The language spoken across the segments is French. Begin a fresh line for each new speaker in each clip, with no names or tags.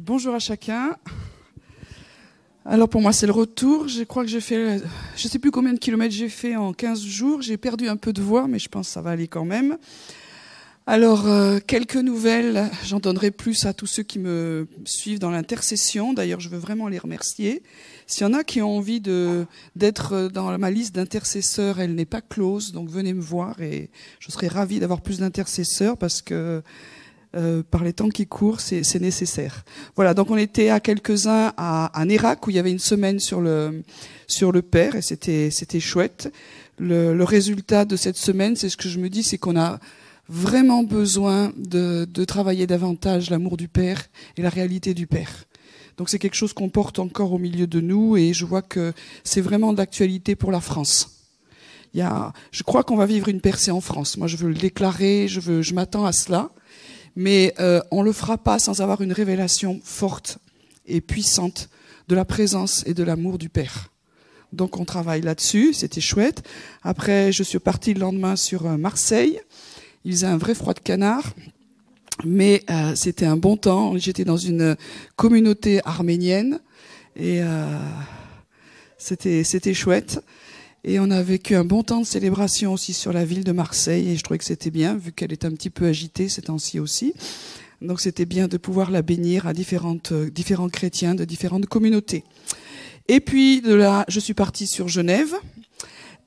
Bonjour à chacun. Alors pour moi c'est le retour, je crois que j'ai fait, je ne sais plus combien de kilomètres j'ai fait en 15 jours, j'ai perdu un peu de voix mais je pense que ça va aller quand même. Alors quelques nouvelles, j'en donnerai plus à tous ceux qui me suivent dans l'intercession, d'ailleurs je veux vraiment les remercier. S'il y en a qui ont envie d'être dans ma liste d'intercesseurs, elle n'est pas close, donc venez me voir et je serai ravie d'avoir plus d'intercesseurs parce que par les temps qui courent, c'est nécessaire. Voilà, donc on était à quelques-uns à Nérac où il y avait une semaine sur le Père et c'était chouette. Le résultat de cette semaine, c'est ce que je me dis, c'est qu'on a vraiment besoin de travailler davantage l'amour du Père et la réalité du Père. Donc c'est quelque chose qu'on porte encore au milieu de nous et je vois que c'est vraiment d'actualité pour la France. Je crois qu'on va vivre une percée en France. Moi, je veux le déclarer, je m'attends à cela. Mais on le fera pas sans avoir une révélation forte et puissante de la présence et de l'amour du Père. Donc on travaille là-dessus, c'était chouette. Après, je suis partie le lendemain sur Marseille. Il faisait un vrai froid de canard, mais c'était un bon temps. J'étais dans une communauté arménienne et c'était chouette. Et on a vécu un bon temps de célébration aussi sur la ville de Marseille et je trouvais que c'était bien, vu qu'elle est un petit peu agitée ces temps-ci aussi. Donc c'était bien de pouvoir la bénir à différents chrétiens de différentes communautés. Et puis de là, je suis partie sur Genève.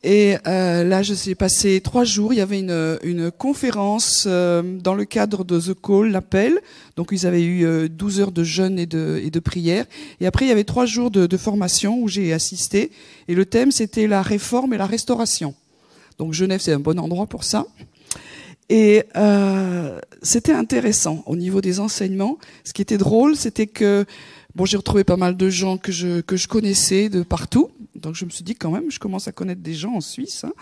Et là, je suis passé 3 jours. Il y avait une conférence dans le cadre de The Call, l'appel. Donc, ils avaient eu 12 heures de jeûne et de prière. Et après, il y avait 3 jours de formation où j'ai assisté. Et le thème, c'était la réforme et la restauration. Donc, Genève, c'est un bon endroit pour ça. Et c'était intéressant au niveau des enseignements. Ce qui était drôle, c'était que j'ai retrouvé pas mal de gens que je connaissais de partout. Donc je me suis dit quand même, je commence à connaître des gens en Suisse. Hein.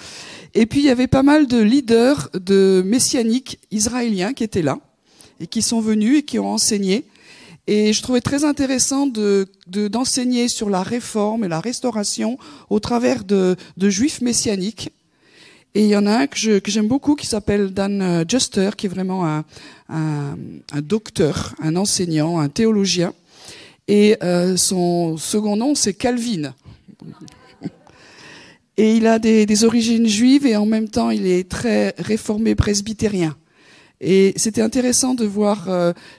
Et puis il y avait pas mal de leaders de messianiques israéliens qui étaient là et qui sont venus et qui ont enseigné. Et je trouvais très intéressant d'enseigner sur la réforme et la restauration au travers de juifs messianiques. Et il y en a un que j'aime beaucoup qui s'appelle Dan Juster, qui est vraiment un docteur, un enseignant, un théologien. Et son second nom, c'est Calvin. Et il a des origines juives et en même temps, il est très réformé presbytérien. Et c'était intéressant de voir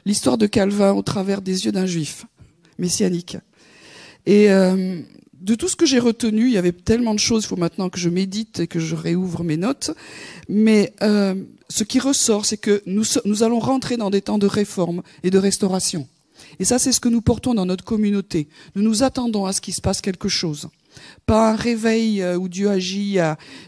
l'histoire de Calvin au travers des yeux d'un juif messianique. Et de tout ce que j'ai retenu, il y avait tellement de choses, il faut maintenant que je médite et que je réouvre mes notes. Mais ce qui ressort, c'est que nous allons rentrer dans des temps de réforme et de restauration. Et ça, c'est ce que nous portons dans notre communauté. Nous nous attendons à ce qu'il se passe quelque chose. Pas un réveil où Dieu agit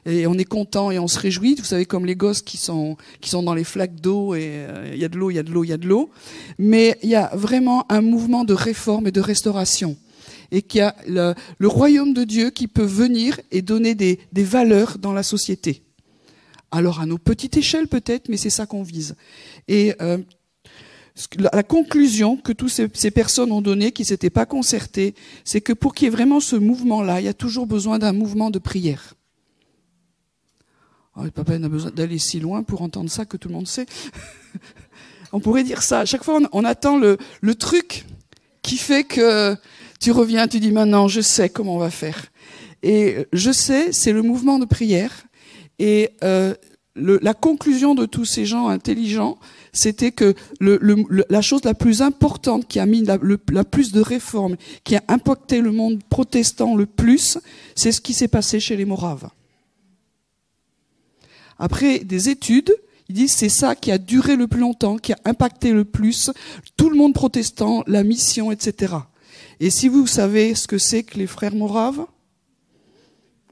et on est content et on se réjouit. Vous savez, comme les gosses qui sont dans les flaques d'eau et il y a de l'eau, il y a de l'eau, il y a de l'eau. Mais il y a vraiment un mouvement de réforme et de restauration. Et qu'il y a le royaume de Dieu qui peut venir et donner des valeurs dans la société. Alors à nos petites échelles peut-être, mais c'est ça qu'on vise. Et la conclusion que toutes ces personnes ont donnée, qui ne s'étaient pas concertées, c'est que pour qu'il y ait vraiment ce mouvement-là, il y a toujours besoin d'un mouvement de prière. Oh, papa, on a besoin d'aller si loin pour entendre ça que tout le monde sait. On pourrait dire ça. À chaque fois, on attend le truc qui fait que tu reviens, tu dis maintenant, je sais comment on va faire. Et je sais, c'est le mouvement de prière. Et la conclusion de tous ces gens intelligents, c'était que la chose la plus importante qui a mis la plus de réformes, qui a impacté le monde protestant le plus, c'est ce qui s'est passé chez les Moraves. Après des études, ils disent c'est ça qui a duré le plus longtemps, qui a impacté le plus tout le monde protestant, la mission, etc. Et si vous savez ce que c'est que les frères Moraves,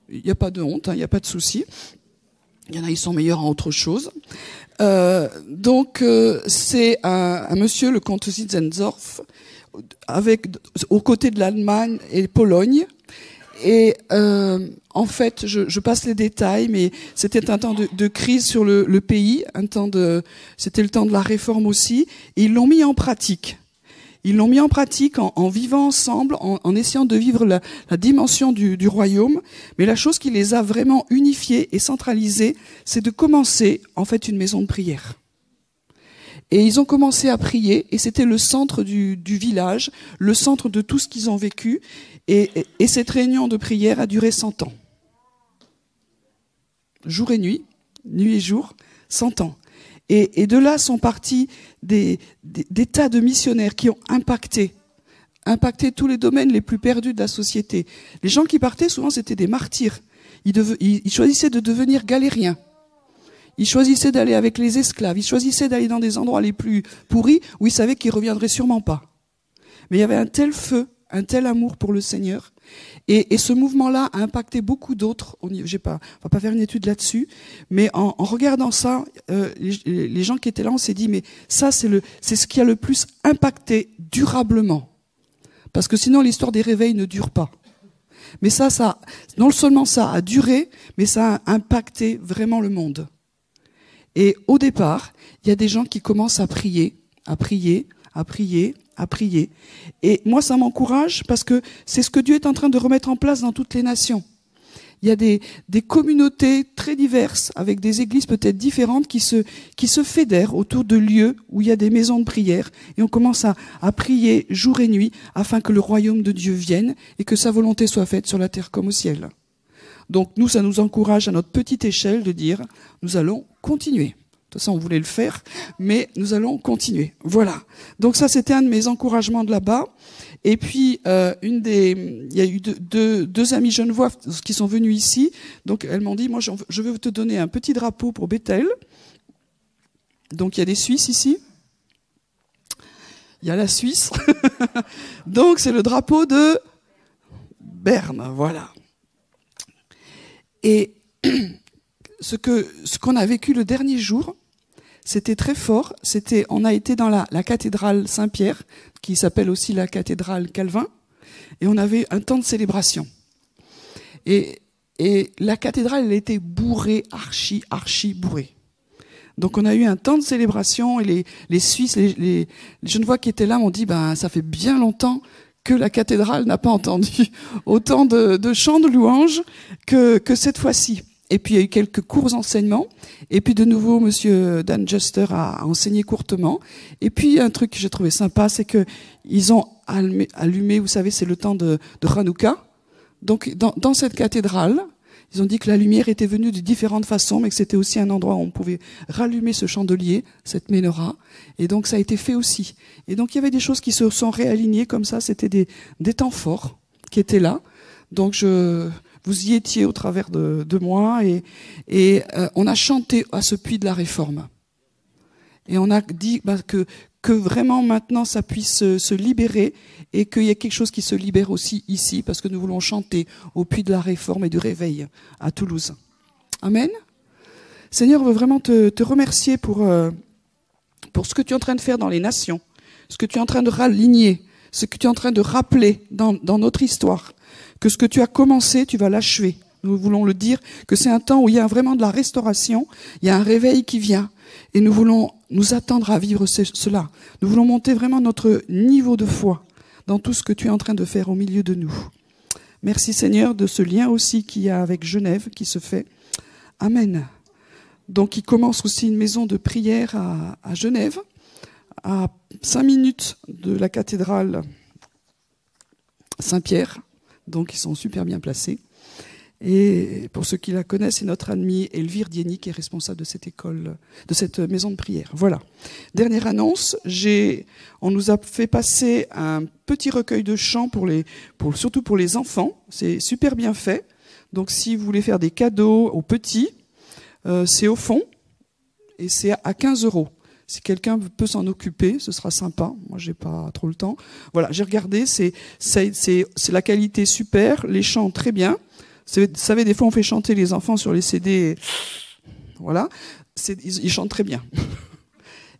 il n'y a pas de honte, il n'y a pas de souci. Il y en a, ils sont meilleurs en autre chose. Donc, c'est un monsieur, le comte Zinzendorf, aux côtés de l'Allemagne et Pologne. Et en fait, je passe les détails, mais c'était un temps de crise sur le pays, c'était le temps de la réforme aussi. Et ils l'ont mis en pratique. Ils l'ont mis en pratique en vivant ensemble, en essayant de vivre la dimension du royaume. Mais la chose qui les a vraiment unifiés et centralisés, c'est de commencer en fait une maison de prière. Et ils ont commencé à prier, et c'était le centre du village, le centre de tout ce qu'ils ont vécu. Et cette réunion de prière a duré 100 ans. Jour et nuit et jour, 100 ans. Et de là sont partis des tas de missionnaires qui ont impacté tous les domaines les plus perdus de la société. Les gens qui partaient, souvent, c'était des martyrs. Ils choisissaient de devenir galériens. Ils choisissaient d'aller avec les esclaves. Ils choisissaient d'aller dans des endroits les plus pourris où ils savaient qu'ils reviendraient sûrement pas. Mais il y avait un tel feu, un tel amour pour le Seigneur. Et ce mouvement-là a impacté beaucoup d'autres. On va pas faire une étude là-dessus. Mais en regardant ça, les gens qui étaient là, on s'est dit, mais ça, c'est ce qui a le plus impacté durablement. Parce que sinon, l'histoire des réveils ne dure pas. Mais ça, non seulement ça a duré, mais ça a impacté vraiment le monde. Et au départ, il y a des gens qui commencent à prier. Et moi, ça m'encourage parce que c'est ce que Dieu est en train de remettre en place dans toutes les nations. Il y a des communautés très diverses, avec des églises peut-être différentes, qui se fédèrent autour de lieux où il y a des maisons de prière. Et on commence à prier jour et nuit afin que le royaume de Dieu vienne et que sa volonté soit faite sur la terre comme au ciel. Donc nous, ça nous encourage à notre petite échelle de dire, nous allons continuer. De toute façon, on voulait le faire, mais nous allons continuer. Voilà. Donc ça, c'était un de mes encouragements de là-bas. Et puis, il y a eu deux amis genevois qui sont venus ici. Donc elles m'ont dit, moi, je veux te donner un petit drapeau pour Bethel. Donc il y a des Suisses ici. Il y a la Suisse. Donc c'est le drapeau de Berne. Voilà. Et ce qu'on a vécu le dernier jour, c'était très fort. On a été dans la cathédrale Saint-Pierre, qui s'appelle aussi la cathédrale Calvin, et on avait un temps de célébration. Et la cathédrale, elle était bourrée, archi bourrée. Donc on a eu un temps de célébration, et les Suisses, les Genevois qui étaient là m'ont dit, ça fait bien longtemps que la cathédrale n'a pas entendu autant de chants de louanges que cette fois-ci. Et puis il y a eu quelques courts enseignements. Et puis de nouveau, Monsieur Dan Juster a enseigné courtement. Et puis un truc que j'ai trouvé sympa, c'est que ils ont allumé, vous savez, c'est le temps de Hanouka. Donc dans cette cathédrale, ils ont dit que la lumière était venue de différentes façons, mais que c'était aussi un endroit où on pouvait rallumer ce chandelier, cette menorah. Et donc ça a été fait aussi. Et donc il y avait des choses qui se sont réalignées comme ça. C'était des temps forts qui étaient là. Donc vous y étiez au travers de moi, et on a chanté à ce puits de la Réforme. Et on a dit que vraiment maintenant ça puisse se libérer, et qu'il y ait quelque chose qui se libère aussi ici, parce que nous voulons chanter au puits de la Réforme et du réveil à Toulouse. Amen. Seigneur, on veut vraiment te remercier pour ce que tu es en train de faire dans les nations, ce que tu es en train de raligner, ce que tu es en train de rappeler dans notre histoire. Que ce que tu as commencé, tu vas l'achever. Nous voulons le dire, que c'est un temps où il y a vraiment de la restauration, il y a un réveil qui vient, et nous voulons nous attendre à vivre cela. Nous voulons monter vraiment notre niveau de foi dans tout ce que tu es en train de faire au milieu de nous. Merci Seigneur de ce lien aussi qu'il y a avec Genève qui se fait. Amen. Donc il commence aussi une maison de prière à Genève, à 5 minutes de la cathédrale Saint-Pierre. Donc, ils sont super bien placés. Et pour ceux qui la connaissent, c'est notre amie Elvire Dieny qui est responsable de cette école, de cette maison de prière. Voilà. Dernière annonce, on nous a fait passer un petit recueil de chants surtout pour les enfants. C'est super bien fait. Donc, si vous voulez faire des cadeaux aux petits, c'est au fond et c'est à 15 €. Si quelqu'un peut s'en occuper, ce sera sympa. Moi, j'ai pas trop le temps. Voilà, j'ai regardé, c'est la qualité super, les chants très bien. Vous savez, des fois, on fait chanter les enfants sur les CD. Voilà, ils chantent très bien.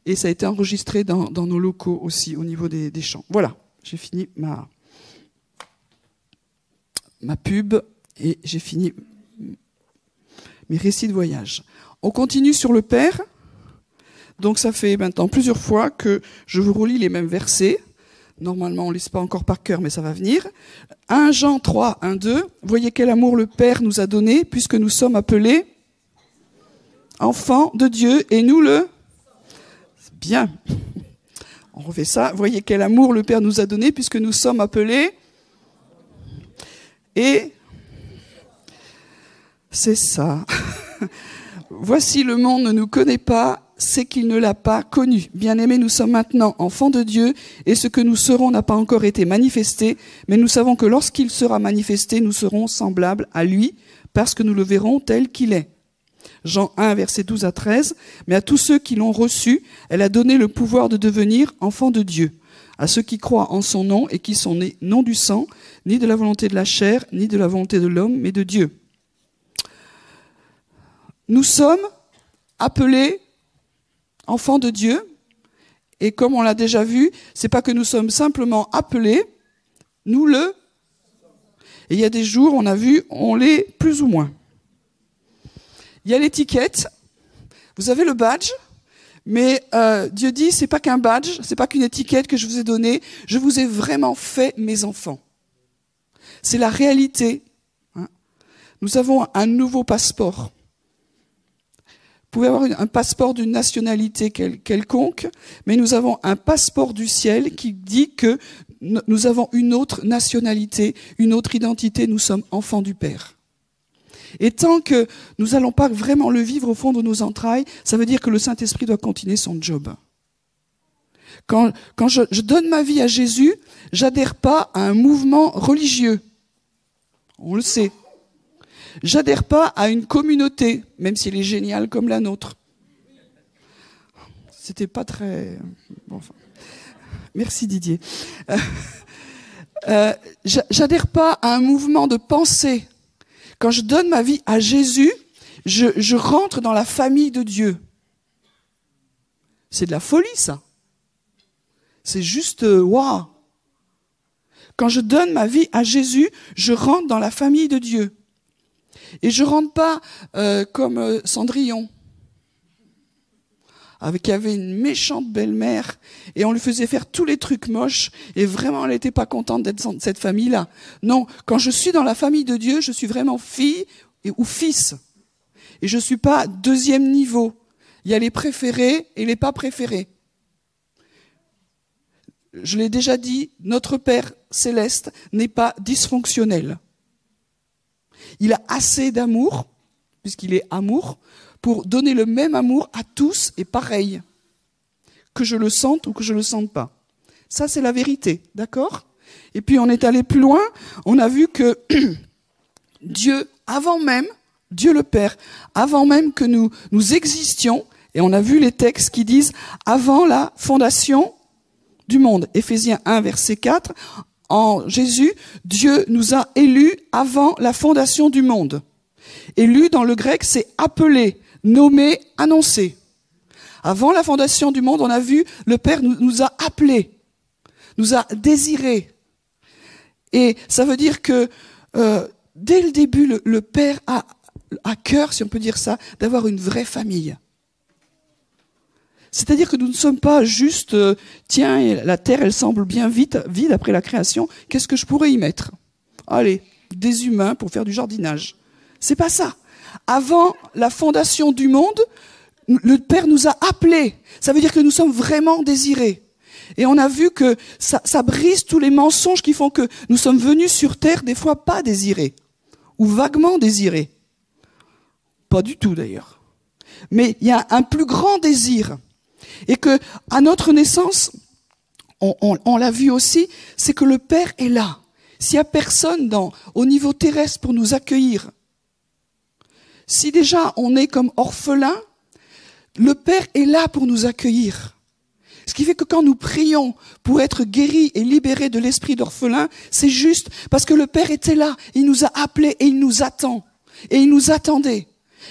Et ça a été enregistré dans nos locaux aussi, au niveau des chants. Voilà, j'ai fini ma pub et j'ai fini mes récits de voyage. On continue sur le Père. Donc ça fait maintenant plusieurs fois que je vous relis les mêmes versets. Normalement, on ne lit pas encore par cœur, mais ça va venir. 1 Jean 3, 1, 2. Voyez quel amour le Père nous a donné, puisque nous sommes appelés enfants de Dieu, et nous le... Bien. On refait ça. Voyez quel amour le Père nous a donné puisque nous sommes appelés. Et c'est ça. Voici, le monde ne nous connaît pas, c'est qu'il ne l'a pas connu. Bien-aimés, nous sommes maintenant enfants de Dieu, et ce que nous serons n'a pas encore été manifesté, mais nous savons que lorsqu'il sera manifesté, nous serons semblables à lui, parce que nous le verrons tel qu'il est. Jean 1, versets 12 à 13. Mais à tous ceux qui l'ont reçu, elle a donné le pouvoir de devenir enfants de Dieu, à ceux qui croient en son nom et qui sont nés non du sang, ni de la volonté de la chair, ni de la volonté de l'homme, mais de Dieu. Nous sommes appelés enfants de Dieu, et comme on l'a déjà vu, c'est pas que nous sommes simplement appelés, nous le... Et il y a des jours, on a vu, on l'est plus ou moins. Il y a l'étiquette, vous avez le badge, mais Dieu dit, c'est pas qu'un badge, c'est pas qu'une étiquette que je vous ai donnée, je vous ai vraiment fait mes enfants. C'est la réalité. Hein. Nous avons un nouveau passeport. Vous pouvez avoir un passeport d'une nationalité quelconque, mais nous avons un passeport du ciel qui dit que nous avons une autre nationalité, une autre identité, nous sommes enfants du Père. Et tant que nous n'allons pas vraiment le vivre au fond de nos entrailles, ça veut dire que le Saint-Esprit doit continuer son job. Quand je donne ma vie à Jésus, j'adhère pas à un mouvement religieux. On le sait. J'adhère pas à une communauté, même si elle est géniale comme la nôtre. C'était pas très... Bon, enfin. Merci Didier. J'adhère pas à un mouvement de pensée. Quand je donne ma vie à Jésus, je rentre dans la famille de Dieu. C'est de la folie, ça. C'est juste waouh. Quand je donne ma vie à Jésus, je rentre dans la famille de Dieu. Et je rentre pas comme Cendrillon, qui avait une méchante belle-mère, et on lui faisait faire tous les trucs moches, et vraiment elle n'était pas contente d'être dans cette famille-là. Non, quand je suis dans la famille de Dieu, je suis vraiment fille ou fils. Et je suis pas deuxième niveau. Il y a les préférés et les pas préférés. Je l'ai déjà dit, notre Père céleste n'est pas dysfonctionnel. Il a assez d'amour, puisqu'il est amour, pour donner le même amour à tous et pareil, que je le sente ou que je le sente pas. Ça, c'est la vérité, d'accord? Et puis, on est allé plus loin, on a vu que Dieu, avant même, Dieu le Père, avant même que nous existions, et on a vu les textes qui disent « avant la fondation du monde ». Éphésiens 1, verset 4, en Jésus, Dieu nous a élus avant la fondation du monde. Élu dans le grec, c'est appelé, nommé, annoncé. Avant la fondation du monde, on a vu, le Père nous a appelés, nous a désirés. Et ça veut dire que dès le début, le Père a à cœur, si on peut dire ça, d'avoir une vraie famille. C'est-à-dire que nous ne sommes pas juste, tiens, la terre, elle semble bien vide après la création, qu'est-ce que je pourrais y mettre? Allez, des humains pour faire du jardinage. C'est pas ça. Avant la fondation du monde, le Père nous a appelés. Ça veut dire que nous sommes vraiment désirés. Et on a vu que ça brise tous les mensonges qui font que nous sommes venus sur terre des fois pas désirés, ou vaguement désirés. Pas du tout d'ailleurs. Mais il y a un plus grand désir. Et que, à notre naissance, on l'a vu aussi, c'est que le Père est là. S'il n'y a personne au niveau terrestre pour nous accueillir, si déjà on est comme orphelin, le Père est là pour nous accueillir. Ce qui fait que quand nous prions pour être guéris et libérés de l'esprit d'orphelin, c'est juste parce que le Père était là, il nous a appelés et il nous attend. Et il nous attendait.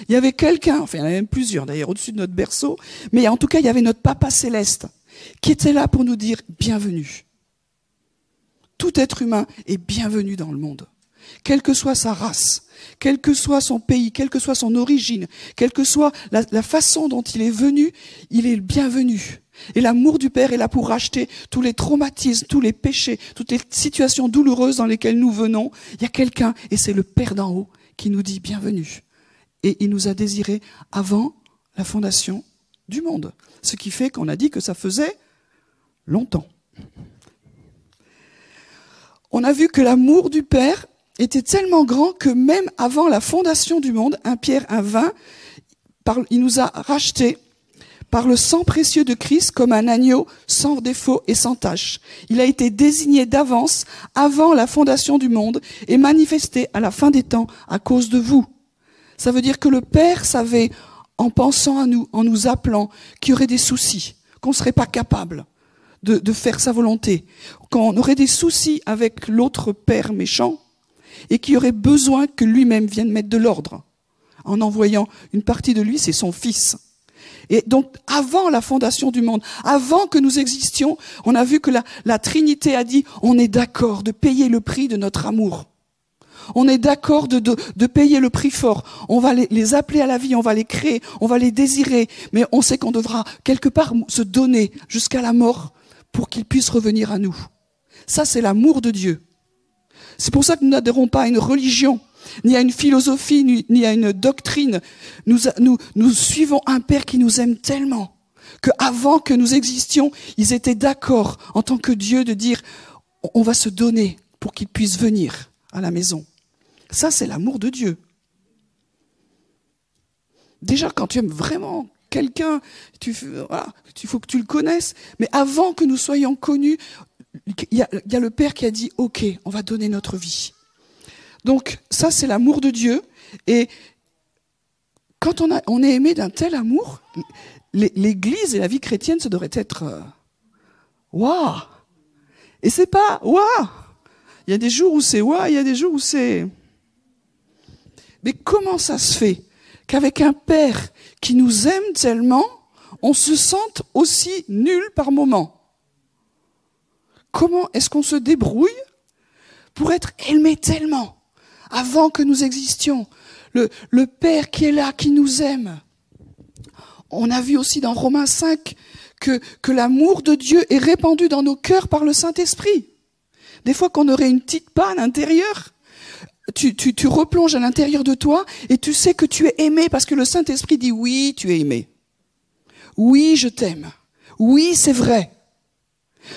Il y avait quelqu'un, enfin il y en avait même plusieurs d'ailleurs au-dessus de notre berceau, mais en tout cas il y avait notre Papa Céleste qui était là pour nous dire bienvenue. Tout être humain est bienvenu dans le monde. Quelle que soit sa race, quel que soit son pays, quelle que soit son origine, quelle que soit la façon dont il est venu, il est le bienvenu. Et l'amour du Père est là pour racheter tous les traumatismes, tous les péchés, toutes les situations douloureuses dans lesquelles nous venons. Il y a quelqu'un, et c'est le Père d'en haut, qui nous dit bienvenue. Et il nous a désirés avant la fondation du monde. Ce qui fait qu'on a dit que ça faisait longtemps. On a vu que l'amour du Père était tellement grand que même avant la fondation du monde, 1 Pierre 1,20, il nous a rachetés par le sang précieux de Christ comme un agneau sans défaut et sans tache. Il a été désigné d'avance, avant la fondation du monde, et manifesté à la fin des temps à cause de vous. Ça veut dire que le Père savait, en pensant à nous, en nous appelant, qu'il y aurait des soucis, qu'on ne serait pas capable de faire sa volonté, qu'on aurait des soucis avec l'autre père méchant, et qu'il y aurait besoin que lui-même vienne mettre de l'ordre, en envoyant une partie de lui, c'est son fils. Et donc, avant la fondation du monde, avant que nous existions, on a vu que la Trinité a dit, on est d'accord de payer le prix de notre amour. On est d'accord de payer le prix fort. On va les appeler à la vie, on va les créer, on va les désirer, mais on sait qu'on devra quelque part se donner jusqu'à la mort pour qu'ils puissent revenir à nous. Ça, c'est l'amour de Dieu. C'est pour ça que nous n'adhérons pas à une religion, ni à une philosophie, ni à une doctrine. Nous suivons un Père qui nous aime tellement qu'avant que nous existions, ils étaient d'accord en tant que Dieu de dire on va se donner pour qu'il puisse venir à la maison. Ça, c'est l'amour de Dieu. Déjà, quand tu aimes vraiment quelqu'un, il faut que tu le connaisses. Mais avant que nous soyons connus, il y a le Père qui a dit « Ok, on va donner notre vie ». Donc ça, c'est l'amour de Dieu. Et quand on est aimé d'un tel amour, l'Église et la vie chrétienne, ça devrait être waouh. Et c'est pas waouh. Il y a des jours où c'est waouh, il y a des jours où c'est... Mais comment ça se fait qu'avec un Père qui nous aime tellement, on se sente aussi nul par moment? Comment est-ce qu'on se débrouille pour être aimé tellement avant que nous existions? Le Père qui est là, qui nous aime. On a vu aussi dans Romains 5 que l'amour de Dieu est répandu dans nos cœurs par le Saint-Esprit. Des fois qu'on aurait une petite panne intérieure, tu replonges à l'intérieur de toi et tu sais que tu es aimé parce que le Saint-Esprit dit oui, tu es aimé. Oui, je t'aime. Oui, c'est vrai.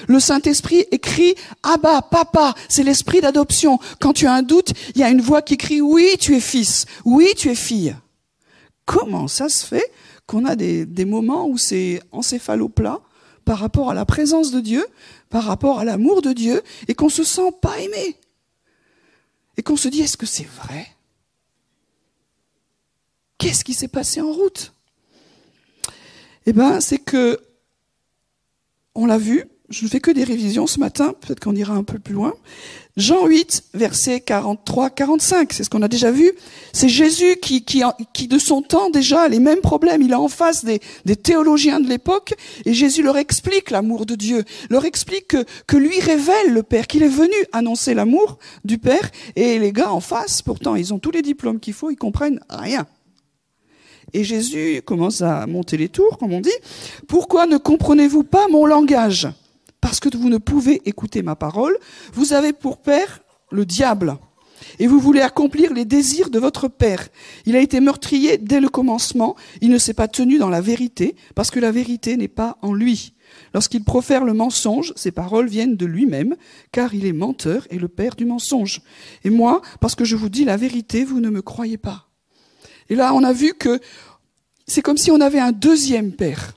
Le Saint-Esprit écrit « Abba, papa », c'est l'esprit d'adoption. Quand tu as un doute, il y a une voix qui crie « Oui, tu es fils. Oui, tu es fille ». Comment ça se fait qu'on a des moments où c'est encéphaloplat par rapport à la présence de Dieu, par rapport à l'amour de Dieu, et qu'on se sent pas aimé? Et qu'on se dit « Est-ce que c'est vrai ?» Qu'est-ce qui s'est passé en route? Eh bien, c'est que, on l'a vu, je ne fais que des révisions ce matin, peut-être qu'on ira un peu plus loin. Jean 8, versets 43-45, c'est ce qu'on a déjà vu. C'est Jésus qui de son temps déjà a les mêmes problèmes. Il est en face des théologiens de l'époque et Jésus leur explique l'amour de Dieu, leur explique que lui révèle le Père, qu'il est venu annoncer l'amour du Père. Et les gars en face, pourtant, ils ont tous les diplômes qu'il faut, ils comprennent rien. Et Jésus commence à monter les tours, comme on dit. « Pourquoi ne comprenez-vous pas mon langage ? Parce que vous ne pouvez écouter ma parole. Vous avez pour père le diable. Et vous voulez accomplir les désirs de votre père. Il a été meurtrier dès le commencement. Il ne s'est pas tenu dans la vérité, parce que la vérité n'est pas en lui. Lorsqu'il profère le mensonge, ses paroles viennent de lui-même, car il est menteur et le père du mensonge. Et moi, parce que je vous dis la vérité, vous ne me croyez pas. » Et là, on a vu que c'est comme si on avait un deuxième père.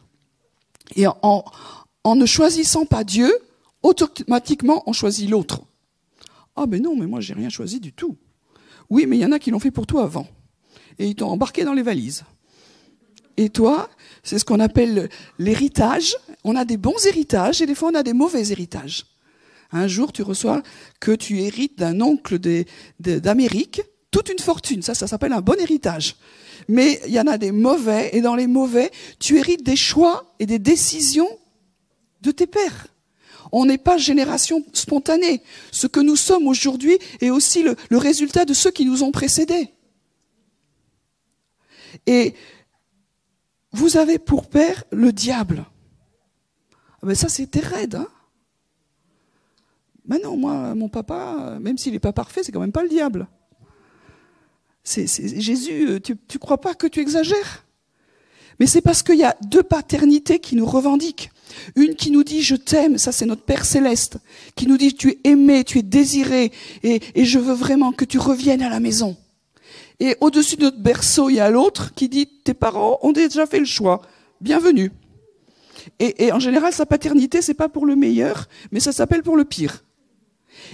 Et en ne choisissant pas Dieu, automatiquement, on choisit l'autre. Ah ben non, mais moi, j'ai rien choisi du tout. Oui, mais il y en a qui l'ont fait pour toi avant. Et ils t'ont embarqué dans les valises. Et toi, c'est ce qu'on appelle l'héritage. On a des bons héritages et des fois, on a des mauvais héritages. Un jour, tu reçois que tu hérites d'un oncle d'Amérique toute une fortune. Ça s'appelle un bon héritage. Mais il y en a des mauvais, et dans les mauvais, tu hérites des choix et des décisions de tes pères. On n'est pas génération spontanée. Ce que nous sommes aujourd'hui est aussi le résultat de ceux qui nous ont précédés. Et vous avez pour père le diable. Ah ben ça, c'était raide. Hein, ben non, moi, mon papa, même s'il n'est pas parfait, c'est quand même pas le diable. C'est Jésus, tu crois pas que tu exagères? Mais c'est parce qu'il y a deux paternités qui nous revendiquent. Une qui nous dit « je t'aime », ça c'est notre Père Céleste, qui nous dit « tu es aimé, tu es désiré, et je veux vraiment que tu reviennes à la maison ». Et au-dessus de notre berceau, il y a l'autre qui dit « tes parents ont déjà fait le choix, bienvenue ». Et en général, sa paternité, c'est pas pour le meilleur, mais ça s'appelle pour le pire.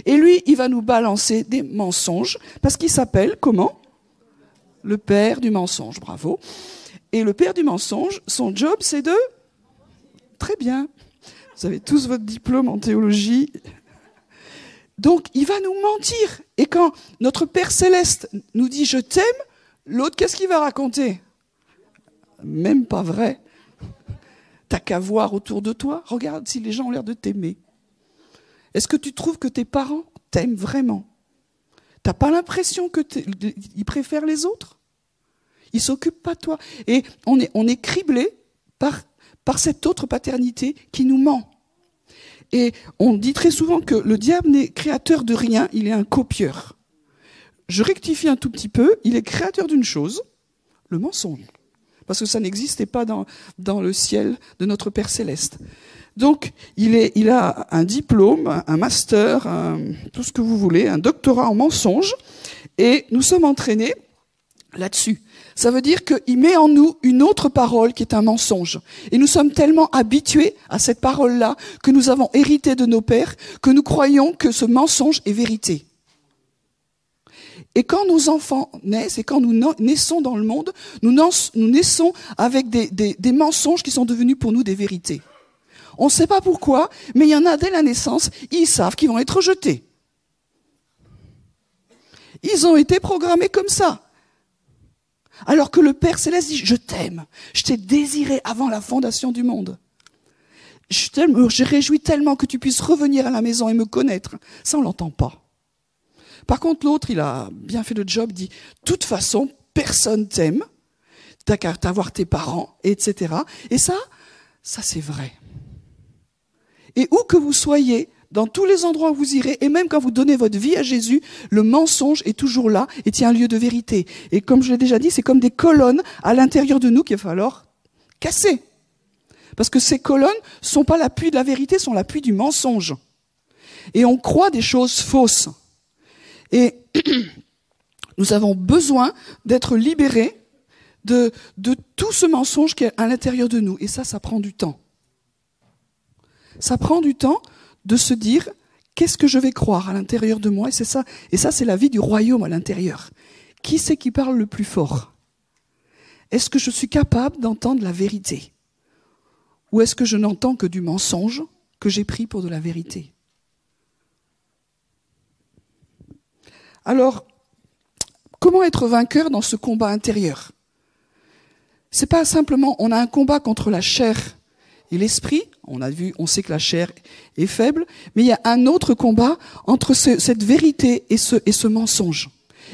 Et lui, il va nous balancer des mensonges, parce qu'il s'appelle comment ? Le père du mensonge, bravo. Et le père du mensonge, son job, c'est de... Très bien. Vous avez tous votre diplôme en théologie. Donc, il va nous mentir. Et quand notre Père Céleste nous dit « je t'aime », l'autre, qu'est-ce qu'il va raconter ? Même pas vrai. T'as qu'à voir autour de toi. Regarde si les gens ont l'air de t'aimer. Est-ce que tu trouves que tes parents t'aiment vraiment ? T'as pas l'impression qu'ils préfèrent les autres ? Ils s'occupent pas de toi. Et on est criblé par cette autre paternité qui nous ment. Et on dit très souvent que le diable n'est créateur de rien, il est un copieur. Je rectifie un tout petit peu, il est créateur d'une chose, le mensonge. Parce que ça n'existait pas dans le ciel de notre Père Céleste. Donc, il a un diplôme, un master, tout ce que vous voulez, un doctorat en mensonge, et nous sommes entraînés là-dessus. Ça veut dire qu'il met en nous une autre parole qui est un mensonge. Et nous sommes tellement habitués à cette parole-là que nous avons hérité de nos pères, que nous croyons que ce mensonge est vérité. Et quand nos enfants naissent et quand nous naissons dans le monde, nous naissons avec des mensonges qui sont devenus pour nous des vérités. On ne sait pas pourquoi, mais il y en a dès la naissance, ils savent qu'ils vont être rejetés. Ils ont été programmés comme ça. Alors que le Père Céleste dit « je t'aime, je t'ai désiré avant la fondation du monde. Je réjouis tellement que tu puisses revenir à la maison et me connaître. » Ça, on l'entend pas. Par contre, l'autre, il a bien fait le job, dit « de toute façon, personne t'aime, t'as qu'à avoir tes parents, etc. » Et ça c'est vrai. Et où que vous soyez, dans tous les endroits où vous irez, et même quand vous donnez votre vie à Jésus, le mensonge est toujours là et tient un lieu de vérité. Et comme je l'ai déjà dit, c'est comme des colonnes à l'intérieur de nous qu'il va falloir casser. Parce que ces colonnes sont pas l'appui de la vérité, sont l'appui du mensonge. Et on croit des choses fausses. Et nous avons besoin d'être libérés de tout ce mensonge qui est à l'intérieur de nous. Et ça prend du temps. Ça prend du temps de se dire, qu'est-ce que je vais croire à l'intérieur de moi ? Et c'est ça. Et ça, c'est la vie du royaume à l'intérieur. Qui c'est qui parle le plus fort ? Est-ce que je suis capable d'entendre la vérité ? Ou est-ce que je n'entends que du mensonge que j'ai pris pour de la vérité ? Alors, comment être vainqueur dans ce combat intérieur ? C'est pas simplement, on a un combat contre la chair et l'esprit. On sait que la chair est faible, mais il y a un autre combat entre cette vérité et ce mensonge.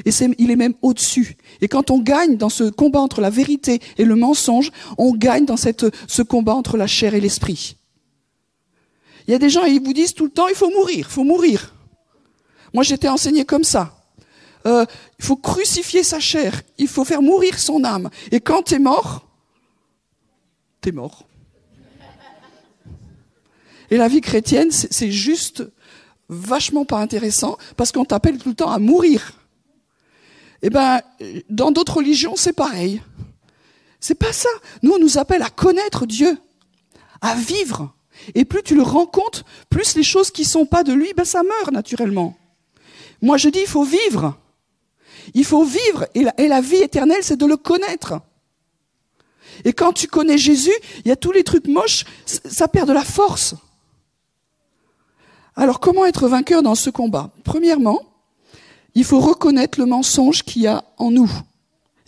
Et il est même au-dessus. Et quand on gagne dans ce combat entre la vérité et le mensonge, on gagne dans ce combat entre la chair et l'esprit. Il y a des gens, ils vous disent tout le temps, il faut mourir. Moi, j'étais enseigné comme ça. Il faut crucifier sa chair, il faut faire mourir son âme. Et quand t'es mort, t'es mort. Et la vie chrétienne, c'est juste vachement pas intéressant parce qu'on t'appelle tout le temps à mourir. Eh ben, dans d'autres religions, c'est pareil. C'est pas ça. Nous, on nous appelle à connaître Dieu, à vivre. Et plus tu le rencontres, plus les choses qui sont pas de lui, ben ça meurt naturellement. Moi, je dis, il faut vivre. Il faut vivre. Et la vie éternelle, c'est de le connaître. Et quand tu connais Jésus, il y a tous les trucs moches, ça perd de la force. Alors, comment être vainqueur dans ce combat ? Premièrement, il faut reconnaître le mensonge qu'il y a en nous.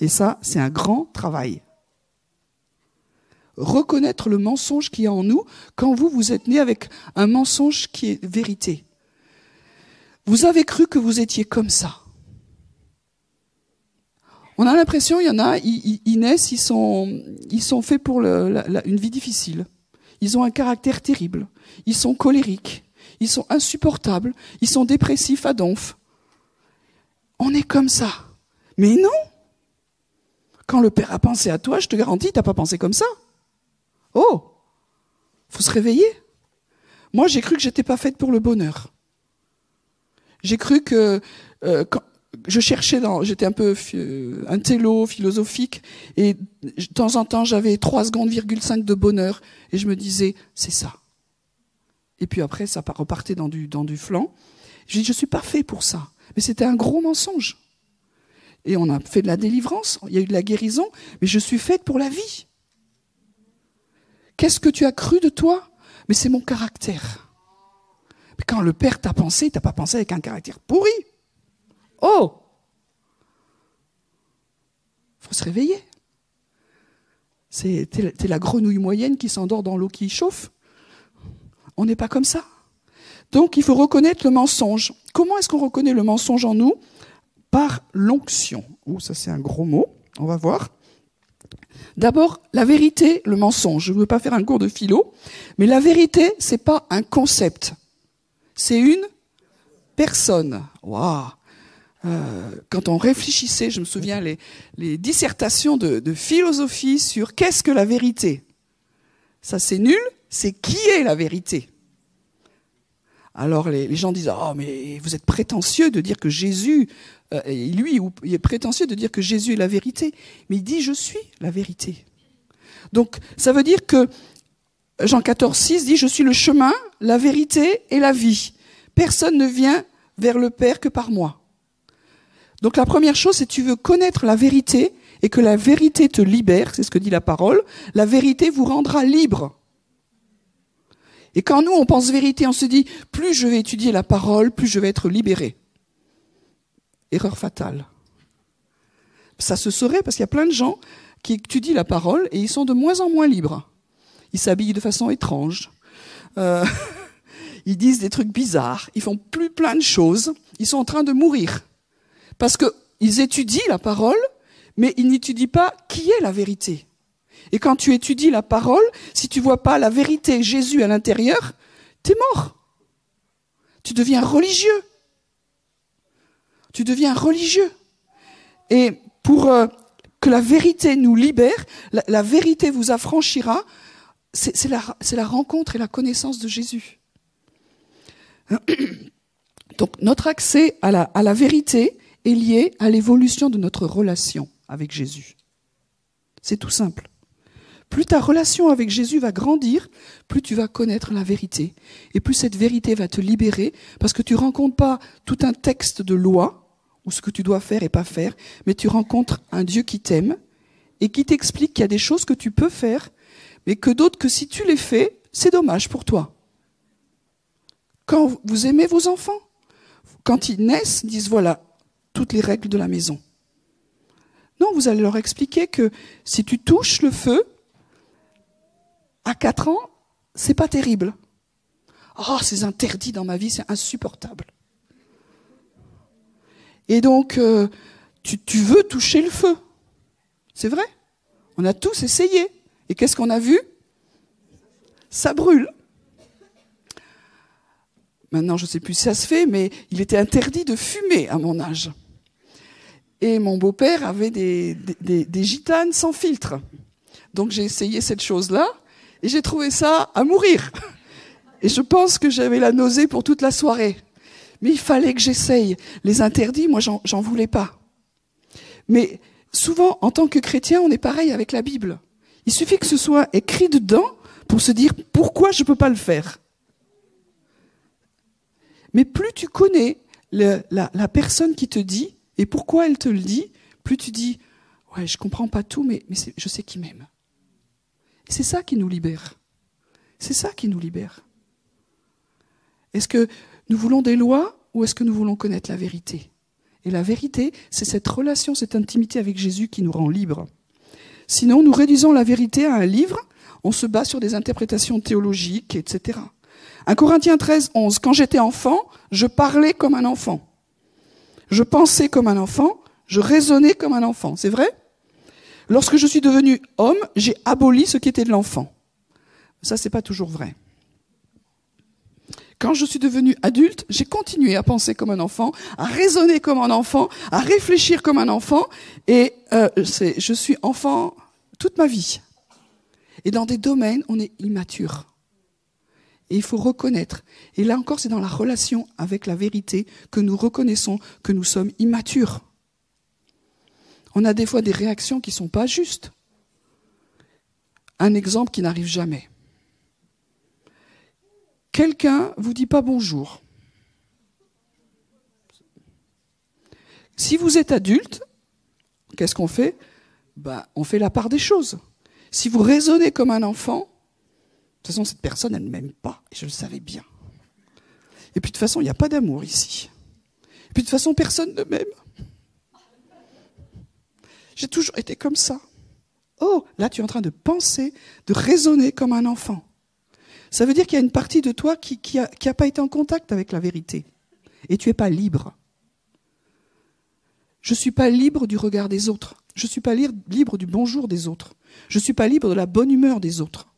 Et ça, c'est un grand travail. Reconnaître le mensonge qu'il y a en nous quand vous êtes né avec un mensonge qui est vérité. Vous avez cru que vous étiez comme ça. On a l'impression, il y en a, ils naissent, ils sont faits pour une vie difficile. Ils ont un caractère terrible. Ils sont colériques. Ils sont insupportables. Ils sont dépressifs à donf. On est comme ça. Mais non. Quand le Père a pensé à toi, je te garantis, t'as pas pensé comme ça. Oh, faut se réveiller. Moi, j'ai cru que j'étais pas faite pour le bonheur. J'ai cru que quand je cherchais j'étais un peu intello, philosophique, et de temps en temps, j'avais 3,5 secondes de bonheur, et je me disais, c'est ça. Et puis après, ça repartait dans du flanc. J'ai dit, je suis pas fait pour ça. Mais c'était un gros mensonge. Et on a fait de la délivrance, il y a eu de la guérison, mais je suis faite pour la vie. Qu'est-ce que tu as cru de toi? Mais c'est mon caractère. Mais quand le Père t'a pensé, il t'a pas pensé avec un caractère pourri. Oh! Faut se réveiller. T'es la grenouille moyenne qui s'endort dans l'eau qui chauffe. On n'est pas comme ça. Donc il faut reconnaître le mensonge. Comment est-ce qu'on reconnaît le mensonge en nous? Par l'onction. Oh, ça c'est un gros mot, on va voir. D'abord, la vérité, le mensonge. Je ne veux pas faire un cours de philo, mais la vérité, c'est pas un concept. C'est une personne. Waouh! Quand on réfléchissait, je me souviens les dissertations de philosophie sur qu'est-ce que la vérité. Ça c'est nul, c'est qui est la vérité. Alors les gens disent « Oh, mais vous êtes prétentieux de dire que Jésus, il est prétentieux de dire que Jésus est la vérité. » Mais il dit « Je suis la vérité. » Donc ça veut dire que Jean 14,6 dit « Je suis le chemin, la vérité et la vie. Personne ne vient vers le Père que par moi. » Donc la première chose, c'est que tu veux connaître la vérité et que la vérité te libère, c'est ce que dit la parole. La vérité vous rendra libre. Et quand nous, on pense vérité, on se dit, plus je vais étudier la parole, plus je vais être libéré. Erreur fatale. Ça se saurait parce qu'il y a plein de gens qui étudient la parole et ils sont de moins en moins libres. Ils s'habillent de façon étrange. Ils disent des trucs bizarres. Ils font plus plein de choses. Ils sont en train de mourir. Parce qu'ils étudient la parole, mais ils n'étudient pas qui est la vérité. Et quand tu étudies la parole, si tu vois pas la vérité, Jésus à l'intérieur, t'es mort. Tu deviens religieux. Tu deviens religieux. Et pour que la vérité nous libère, la vérité vous affranchira, c'est la rencontre et la connaissance de Jésus. Donc notre accès à la vérité est lié à l'évolution de notre relation avec Jésus. C'est tout simple. Plus ta relation avec Jésus va grandir, plus tu vas connaître la vérité. Et plus cette vérité va te libérer, parce que tu ne rencontres pas tout un texte de loi, ou ce que tu dois faire et pas faire, mais tu rencontres un Dieu qui t'aime, et qui t'explique qu'il y a des choses que tu peux faire, mais que d'autres que si tu les fais, c'est dommage pour toi. Quand vous aimez vos enfants, quand ils naissent, ils disent voilà, toutes les règles de la maison. Non, vous allez leur expliquer que si tu touches le feu, à 4 ans, c'est pas terrible. Oh, c'est interdit dans ma vie, c'est insupportable. Et donc, tu veux toucher le feu. C'est vrai. On a tous essayé. Et qu'est-ce qu'on a vu? Ça brûle. Maintenant, je ne sais plus si ça se fait, mais il était interdit de fumer à mon âge. Et mon beau-père avait des gitanes sans filtre. Donc j'ai essayé cette chose-là, et j'ai trouvé ça à mourir. Et je pense que j'avais la nausée pour toute la soirée. Mais il fallait que j'essaye. Les interdits, moi, j'en voulais pas. Mais souvent, en tant que chrétien, on est pareil avec la Bible. Il suffit que ce soit écrit dedans pour se dire « Pourquoi je peux pas le faire ?» Mais plus tu connais la personne qui te dit, et pourquoi elle te le dit, plus tu dis « Ouais, je comprends pas tout, mais je sais qu'il m'aime. » Et c'est ça qui nous libère. C'est ça qui nous libère. Est-ce que nous voulons des lois ou est-ce que nous voulons connaître la vérité? Et la vérité, c'est cette relation, cette intimité avec Jésus qui nous rend libres. Sinon, nous réduisons la vérité à un livre, on se base sur des interprétations théologiques, etc. 1 Corinthiens 13, 11. Quand j'étais enfant, je parlais comme un enfant. Je pensais comme un enfant, je raisonnais comme un enfant. C'est vrai? Lorsque je suis devenu homme, j'ai aboli ce qui était de l'enfant. Ça, c'est pas toujours vrai. Quand je suis devenue adulte, j'ai continué à penser comme un enfant, à raisonner comme un enfant, à réfléchir comme un enfant, et je suis enfant toute ma vie. Et dans des domaines, on est immature. Et il faut reconnaître. Et là encore, c'est dans la relation avec la vérité que nous reconnaissons que nous sommes immatures. On a des fois des réactions qui ne sont pas justes. Un exemple qui n'arrive jamais. Quelqu'un ne vous dit pas bonjour. Si vous êtes adulte, qu'est-ce qu'on fait? On fait la part des choses. Si vous raisonnez comme un enfant, de toute façon, cette personne, elle ne m'aime pas, et je le savais bien. Et puis de toute façon, il n'y a pas d'amour ici. Et puis de toute façon, personne ne m'aime. J'ai toujours été comme ça. Oh, là, tu es en train de penser, de raisonner comme un enfant. Ça veut dire qu'il y a une partie de toi qui a pas été en contact avec la vérité. Et tu n'es pas libre. Je ne suis pas libre du regard des autres. Je ne suis pas libre du bonjour des autres. Je ne suis pas libre de la bonne humeur des autres.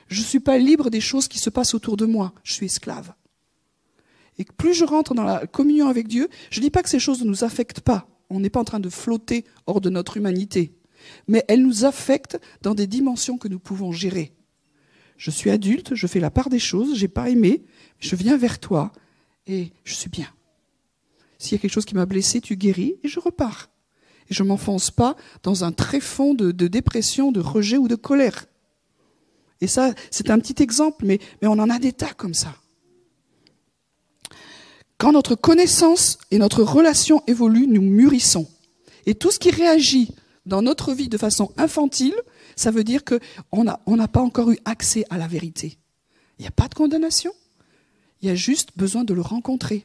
Je ne suis pas libre des choses qui se passent autour de moi. Je suis esclave. Et plus je rentre dans la communion avec Dieu, je ne dis pas que ces choses ne nous affectent pas. On n'est pas en train de flotter hors de notre humanité. Mais elles nous affectent dans des dimensions que nous pouvons gérer. Je suis adulte, je fais la part des choses, je n'ai pas aimé, je viens vers toi et je suis bien. S'il y a quelque chose qui m'a blessé, tu guéris et je repars. Et je ne m'enfonce pas dans un tréfonds de dépression, de rejet ou de colère. Et ça, c'est un petit exemple, mais on en a des tas comme ça. Quand notre connaissance et notre relation évoluent, nous mûrissons. Et tout ce qui réagit dans notre vie de façon infantile, ça veut dire qu'on n'a pas encore eu accès à la vérité. Il n'y a pas de condamnation. Il y a juste besoin de le rencontrer.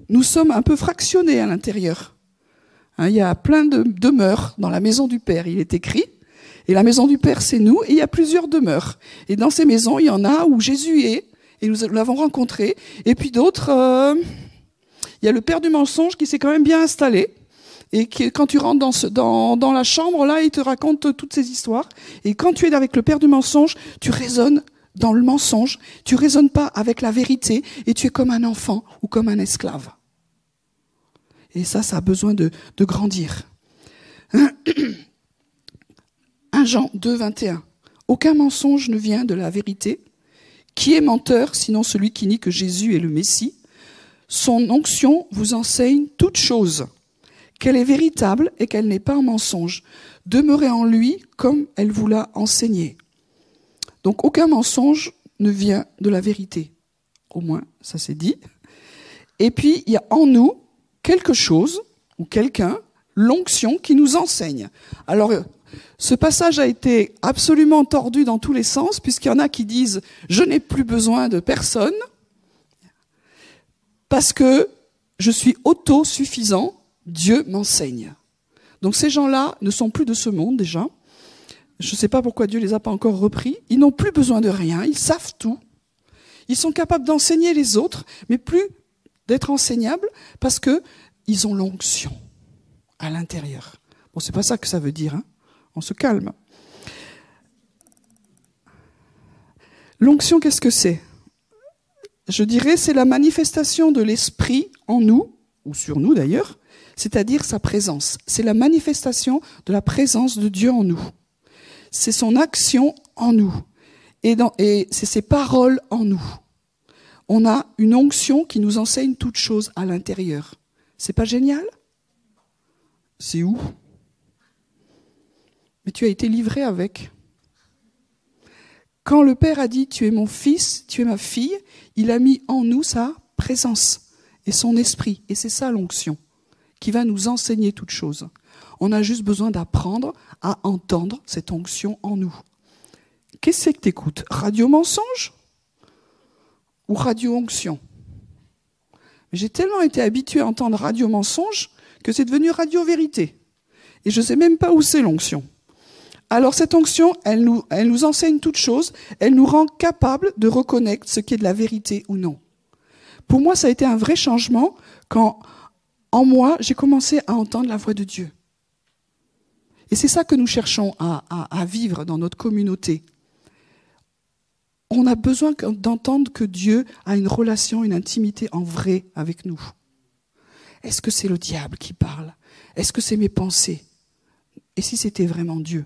Nous sommes un peu fractionnés à l'intérieur. Il y a plein de demeures dans la maison du Père, il est écrit. Et la maison du Père, c'est nous, et il y a plusieurs demeures. Et dans ces maisons, il y en a où Jésus est, et nous l'avons rencontré. Et puis d'autres, il y a le père du mensonge qui s'est quand même bien installé. Et quand tu rentres dans la chambre, là, il te raconte toutes ces histoires. Et quand tu es avec le père du mensonge, tu raisonnes dans le mensonge. Tu raisonnes pas avec la vérité. Et tu es comme un enfant ou comme un esclave. Et ça a besoin de grandir. 1 Jean 2, 21. Aucun mensonge ne vient de la vérité. Qui est menteur, sinon celui qui nie que Jésus est le Messie? Son onction vous enseigne toutes choses, qu'elle est véritable et qu'elle n'est pas un mensonge. Demeurez en lui comme elle vous l'a enseigné. Donc aucun mensonge ne vient de la vérité. Au moins, ça c'est dit. Et puis, il y a en nous quelque chose, ou quelqu'un, l'onction qui nous enseigne. Alors, ce passage a été absolument tordu dans tous les sens, puisqu'il y en a qui disent « je n'ai plus besoin de personne » parce que je suis autosuffisant, Dieu m'enseigne. Donc ces gens-là ne sont plus de ce monde déjà. Je ne sais pas pourquoi Dieu les a pas encore repris. Ils n'ont plus besoin de rien, ils savent tout. Ils sont capables d'enseigner les autres, mais plus d'être enseignables parce qu'ils ont l'onction à l'intérieur. Bon, c'est pas ça que ça veut dire, hein. On se calme. L'onction, qu'est-ce que c'est? Je dirais, c'est la manifestation de l'esprit en nous, ou sur nous d'ailleurs, c'est-à-dire sa présence. C'est la manifestation de la présence de Dieu en nous. C'est son action en nous. Et c'est ses paroles en nous. On a une onction qui nous enseigne toutes choses à l'intérieur. C'est pas génial? C'est où? Mais tu as été livré avec. Quand le Père a dit « tu es mon fils, tu es ma fille », il a mis en nous sa présence et son esprit. Et c'est ça l'onction, qui va nous enseigner toutes choses. On a juste besoin d'apprendre à entendre cette onction en nous. Qu'est-ce que t'écoutes? Radio mensonge ou radio onction? J'ai tellement été habitué à entendre radio mensonge que c'est devenu radio vérité. Et je ne sais même pas où c'est l'onction. Alors cette onction, elle nous enseigne toutes choses, elle nous rend capables de reconnaître ce qui est de la vérité ou non. Pour moi, ça a été un vrai changement quand, en moi, j'ai commencé à entendre la voix de Dieu. Et c'est ça que nous cherchons à vivre dans notre communauté. on a besoin d'entendre que Dieu a une relation, une intimité en vrai avec nous. Est-ce que c'est le diable qui parle? Est-ce que c'est mes pensées? Et si c'était vraiment Dieu?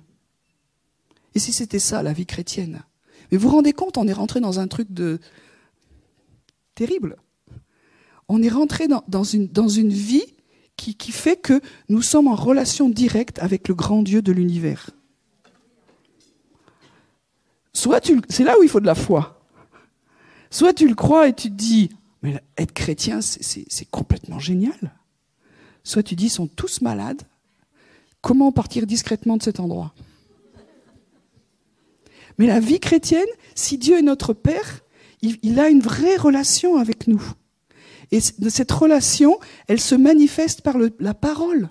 Et si c'était ça, la vie chrétienne? Mais vous vous rendez compte, on est rentré dans un truc de terrible. On est rentré dans une vie qui fait que nous sommes en relation directe avec le grand Dieu de l'univers. C'est là où il faut de la foi. Soit tu le crois et tu te dis, mais être chrétien, c'est complètement génial. Soit tu dis, ils sont tous malades. Comment partir discrètement de cet endroit? Mais la vie chrétienne, si Dieu est notre Père, il a une vraie relation avec nous. Et cette relation, elle se manifeste par la parole.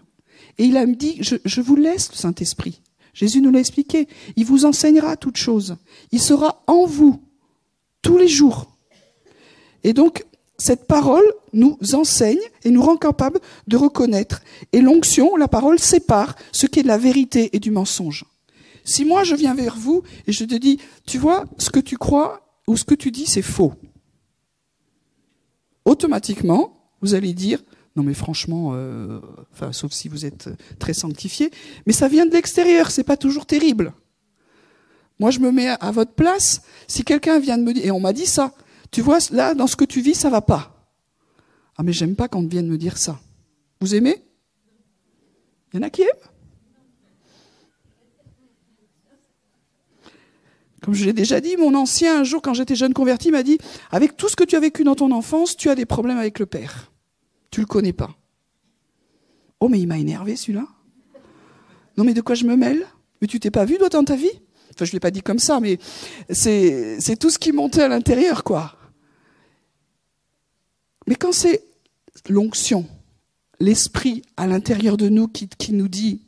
Et il a dit, je vous laisse le Saint-Esprit. Jésus nous l'a expliqué. Il vous enseignera toutes choses. Il sera en vous tous les jours. Et donc, cette parole nous enseigne et nous rend capables de reconnaître. Et l'onction, la parole, sépare ce qui est de la vérité et du mensonge. Si moi, je viens vers vous et je te dis, tu vois, ce que tu crois ou ce que tu dis, c'est faux. Automatiquement, vous allez dire, non mais franchement, sauf si vous êtes très sanctifié, mais ça vient de l'extérieur, c'est pas toujours terrible. Moi, je me mets à votre place, si quelqu'un vient de me dire, et on m'a dit ça, tu vois, là, dans ce que tu vis, ça va pas. Ah mais j'aime pas quand on vient de me dire ça. Vous aimez? Il y en a qui aiment? Comme je l'ai déjà dit, mon ancien, un jour, quand j'étais jeune converti, m'a dit, avec tout ce que tu as vécu dans ton enfance, tu as des problèmes avec le Père. Tu le connais pas. Oh, mais il m'a énervé, celui-là. Non, mais de quoi je me mêle? Mais tu t'es pas vu, toi, dans ta vie? Enfin, je l'ai pas dit comme ça, mais c'est tout ce qui montait à l'intérieur, quoi. Mais quand c'est l'onction, l'esprit à l'intérieur de nous qui nous dit,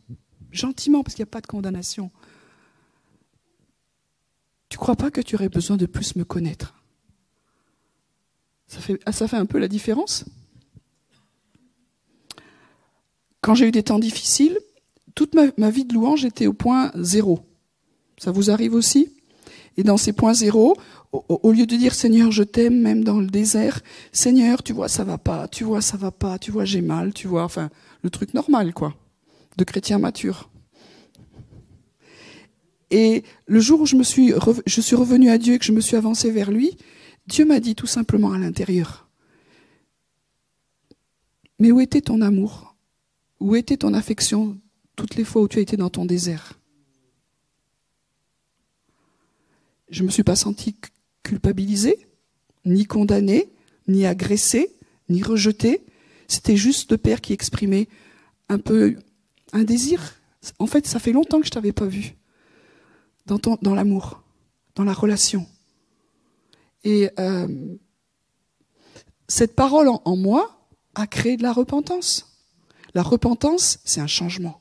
gentiment, parce qu'il n'y a pas de condamnation, tu crois pas que tu aurais besoin de plus me connaître? Ça fait un peu la différence. Quand j'ai eu des temps difficiles, toute ma vie de louange était au point 0. Ça vous arrive aussi? Et dans ces points 0, au lieu de dire « Seigneur, je t'aime » même dans le désert, « Seigneur, tu vois, ça va pas, tu vois, ça va pas, tu vois, j'ai mal, tu vois », enfin, le truc normal, quoi, de chrétien mature. Et le jour où je suis revenue à Dieu et que je me suis avancée vers lui, Dieu m'a dit tout simplement à l'intérieur, « Mais où était ton amour? Où était ton affection toutes les fois où tu as été dans ton désert ?» Je ne me suis pas sentie culpabilisée, ni condamnée, ni agressée, ni rejetée. C'était juste le Père qui exprimait un peu un désir. En fait, ça fait longtemps que je ne t'avais pas vu. Dans l'amour, dans la relation. Et cette parole en moi a créé de la repentance. La repentance, c'est un changement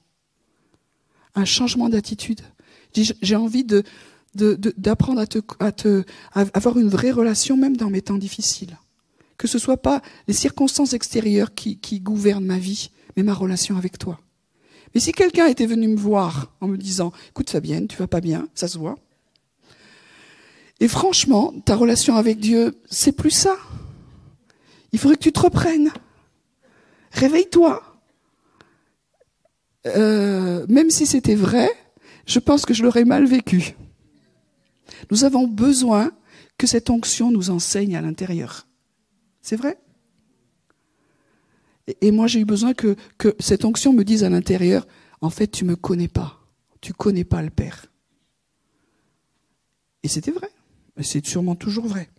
d'attitude. J'ai envie d'apprendre à avoir une vraie relation même dans mes temps difficiles. Que ce soit pas les circonstances extérieures qui gouvernent ma vie, mais ma relation avec toi. Mais si quelqu'un était venu me voir en me disant « Écoute Fabienne, tu vas pas bien, ça se voit. » Et franchement, ta relation avec Dieu, c'est plus ça. Il faudrait que tu te reprennes. Réveille-toi. Même si c'était vrai, je pense que je l'aurais mal vécu. Nous avons besoin que cette onction nous enseigne à l'intérieur. C'est vrai ? Et moi, j'ai eu besoin que cette onction me dise à l'intérieur, en fait, tu me connais pas. Tu connais pas le Père. Et c'était vrai. Et c'est sûrement toujours vrai.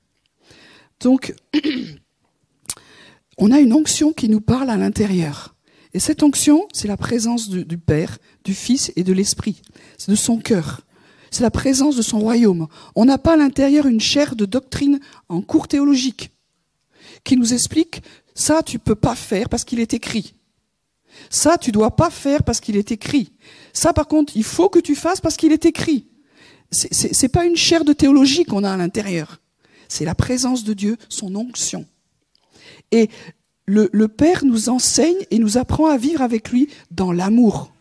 Donc, on a une onction qui nous parle à l'intérieur. Et cette onction, c'est la présence du Père, du Fils et de l'Esprit. C'est de son cœur. C'est la présence de son royaume. On n'a pas à l'intérieur une chaire de doctrine en cours théologique qui nous explique ça, tu peux pas faire parce qu'il est écrit. Ça, tu dois pas faire parce qu'il est écrit. Ça, par contre, il faut que tu fasses parce qu'il est écrit. C'est pas une chaire de théologie qu'on a à l'intérieur. C'est la présence de Dieu, son onction. Et le Père nous enseigne et nous apprend à vivre avec lui dans l'amour.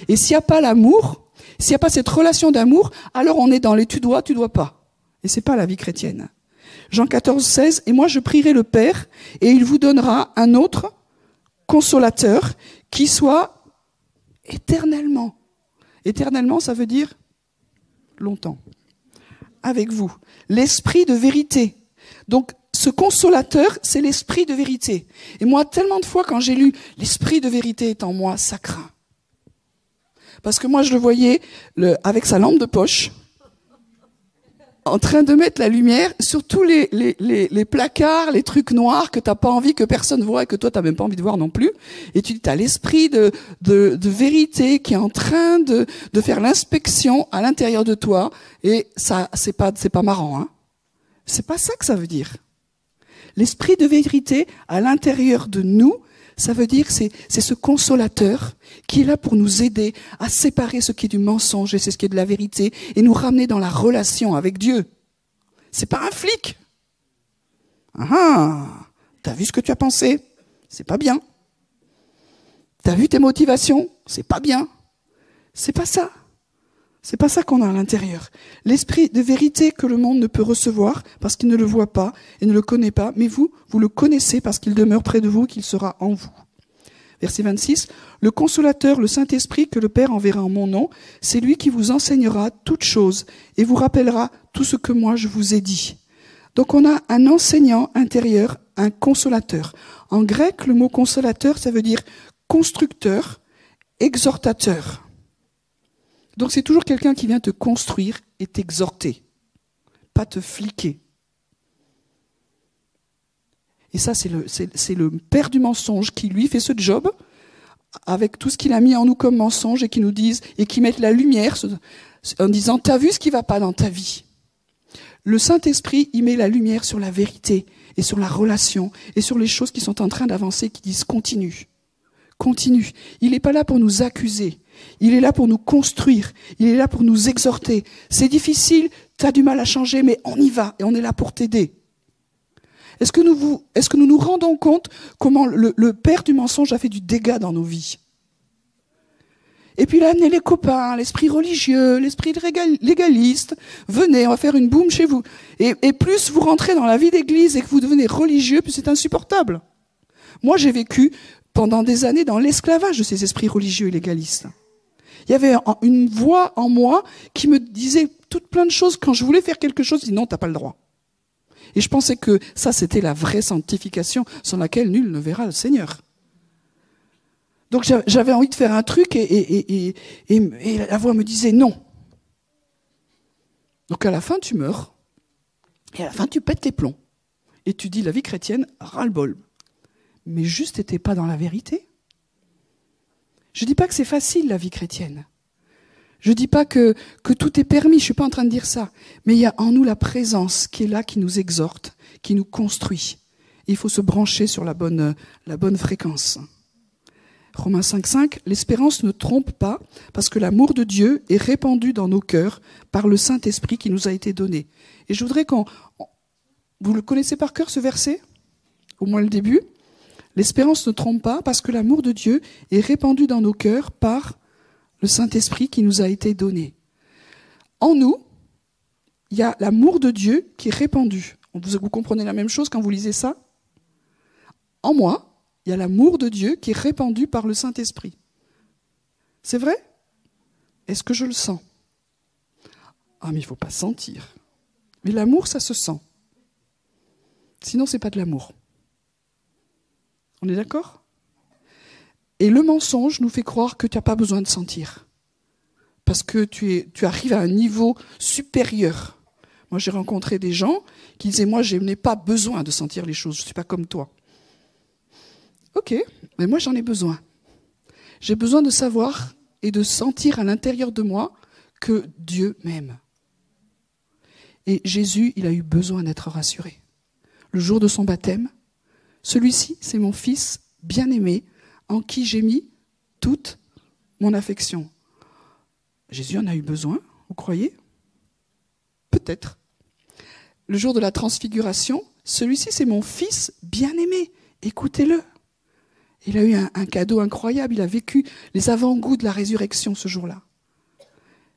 Et s'il n'y a pas l'amour, s'il n'y a pas cette relation d'amour, alors on est dans les tu dois pas. Et c'est pas la vie chrétienne. Jean 14, 16, « Et moi je prierai le Père, et il vous donnera un autre consolateur qui soit éternellement. » Éternellement, ça veut dire longtemps. Avec vous. L'esprit de vérité. Donc, ce consolateur, c'est l'esprit de vérité. Et moi, tellement de fois, quand j'ai lu « L'esprit de vérité est en moi », ça craint. Parce que moi, je le voyais avec sa lampe de poche, en train de mettre la lumière sur tous les placards, les trucs noirs que t'as pas envie que personne voit et que toi t'as même pas envie de voir non plus. Et tu as l'esprit de vérité qui est en train de faire l'inspection à l'intérieur de toi. Et ça, c'est pas marrant, hein. C'est pas ça que ça veut dire. L'esprit de vérité à l'intérieur de nous, ça veut dire c'est ce consolateur qui est là pour nous aider à séparer ce qui est du mensonge et ce qui est de la vérité et nous ramener dans la relation avec Dieu. C'est pas un flic. T'as vu ce que tu as pensé? C'est pas bien. T'as vu tes motivations? C'est pas bien. C'est pas ça. C'est pas ça qu'on a à l'intérieur. L'esprit de vérité que le monde ne peut recevoir parce qu'il ne le voit pas et ne le connaît pas, mais vous le connaissez parce qu'il demeure près de vous, qu'il sera en vous. Verset 26, « Le consolateur, le Saint-Esprit que le Père enverra en mon nom, c'est lui qui vous enseignera toutes choses et vous rappellera tout ce que moi je vous ai dit. » Donc on a un enseignant intérieur, un consolateur. En grec, le mot consolateur, ça veut dire constructeur, exhortateur. Donc c'est toujours quelqu'un qui vient te construire et t'exhorter, pas te fliquer. Et ça, c'est le père du mensonge qui, lui, fait ce job avec tout ce qu'il a mis en nous comme mensonge et qui nous disent, et qui mettent la lumière en disant, t'as vu ce qui va pas dans ta vie? Le Saint-Esprit, il met la lumière sur la vérité et sur la relation et sur les choses qui sont en train d'avancer, qui disent continue. Continue. Il n'est pas là pour nous accuser. Il est là pour nous construire. Il est là pour nous exhorter. C'est difficile, tu as du mal à changer, mais on y va et on est là pour t'aider. Est-ce que nous nous rendons compte comment le père du mensonge a fait du dégât dans nos vies? Et puis il a amené les copains, l'esprit religieux, l'esprit légaliste. Venez, on va faire une boum chez vous. Et plus vous rentrez dans la vie d'église et que vous devenez religieux, plus c'est insupportable. Moi, j'ai vécu pendant des années dans l'esclavage de ces esprits religieux et légalistes. Il y avait une voix en moi qui me disait toutes plein de choses. Quand je voulais faire quelque chose, je dis non, t'as pas le droit. Et je pensais que ça, c'était la vraie sanctification sans laquelle nul ne verra le Seigneur. Donc j'avais envie de faire un truc et la voix me disait non. Donc à la fin, tu meurs. Et à la fin, tu pètes tes plombs. Et tu dis la vie chrétienne, ras-le-bol. Mais juste, t'étais pas dans la vérité. Je dis pas que c'est facile, la vie chrétienne. Je dis pas que tout est permis, je suis pas en train de dire ça. Mais il y a en nous la présence qui est là, qui nous exhorte, qui nous construit. Et il faut se brancher sur la bonne fréquence. Romains 5,5, l'espérance ne trompe pas, parce que l'amour de Dieu est répandu dans nos cœurs par le Saint-Esprit qui nous a été donné. Et je voudrais vous le connaissez par cœur, ce verset? Au moins le début. L'espérance ne trompe pas parce que l'amour de Dieu est répandu dans nos cœurs par le Saint-Esprit qui nous a été donné. En nous, il y a l'amour de Dieu qui est répandu. Vous comprenez la même chose quand vous lisez ça? En moi, il y a l'amour de Dieu qui est répandu par le Saint-Esprit. C'est vrai? Est-ce que je le sens? Ah, mais il ne faut pas sentir. Mais l'amour, ça se sent. Sinon, c'est pas de l'amour. On est d'accord? Et le mensonge nous fait croire que tu n'as pas besoin de sentir. Parce que tu arrives à un niveau supérieur. Moi, j'ai rencontré des gens qui disaient, moi, je n'ai pas besoin de sentir les choses, je ne suis pas comme toi. Ok, mais moi, j'en ai besoin. J'ai besoin de savoir et de sentir à l'intérieur de moi que Dieu m'aime. Et Jésus, il a eu besoin d'être rassuré. Le jour de son baptême, celui-ci, c'est mon fils bien-aimé, en qui j'ai mis toute mon affection. Jésus en a eu besoin, vous croyez? Peut-être. Le jour de la transfiguration, celui-ci, c'est mon fils bien-aimé. Écoutez-le. Il a eu un cadeau incroyable. Il a vécu les avant-goûts de la résurrection ce jour-là.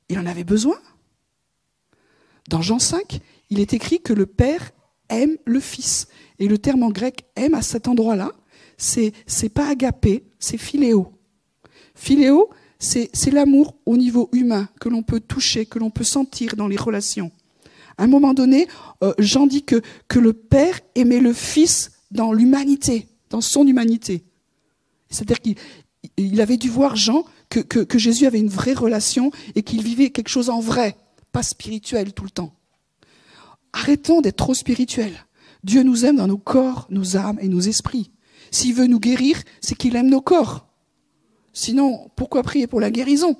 Il en avait besoin. Dans Jean 5, il est écrit que le Père aime le Fils. Et le terme en grec « aime » à cet endroit-là, c'est pas agapé, c'est philéo. Philéo, c'est l'amour au niveau humain, que l'on peut toucher, que l'on peut sentir dans les relations. À un moment donné, Jean dit que le Père aimait le Fils dans l'humanité, dans son humanité. C'est-à-dire qu'il avait dû voir, Jean, que Jésus avait une vraie relation et qu'il vivait quelque chose en vrai, pas spirituel tout le temps. Arrêtons d'être trop spirituels. Dieu nous aime dans nos corps, nos âmes et nos esprits. S'il veut nous guérir, c'est qu'il aime nos corps. Sinon, pourquoi prier pour la guérison?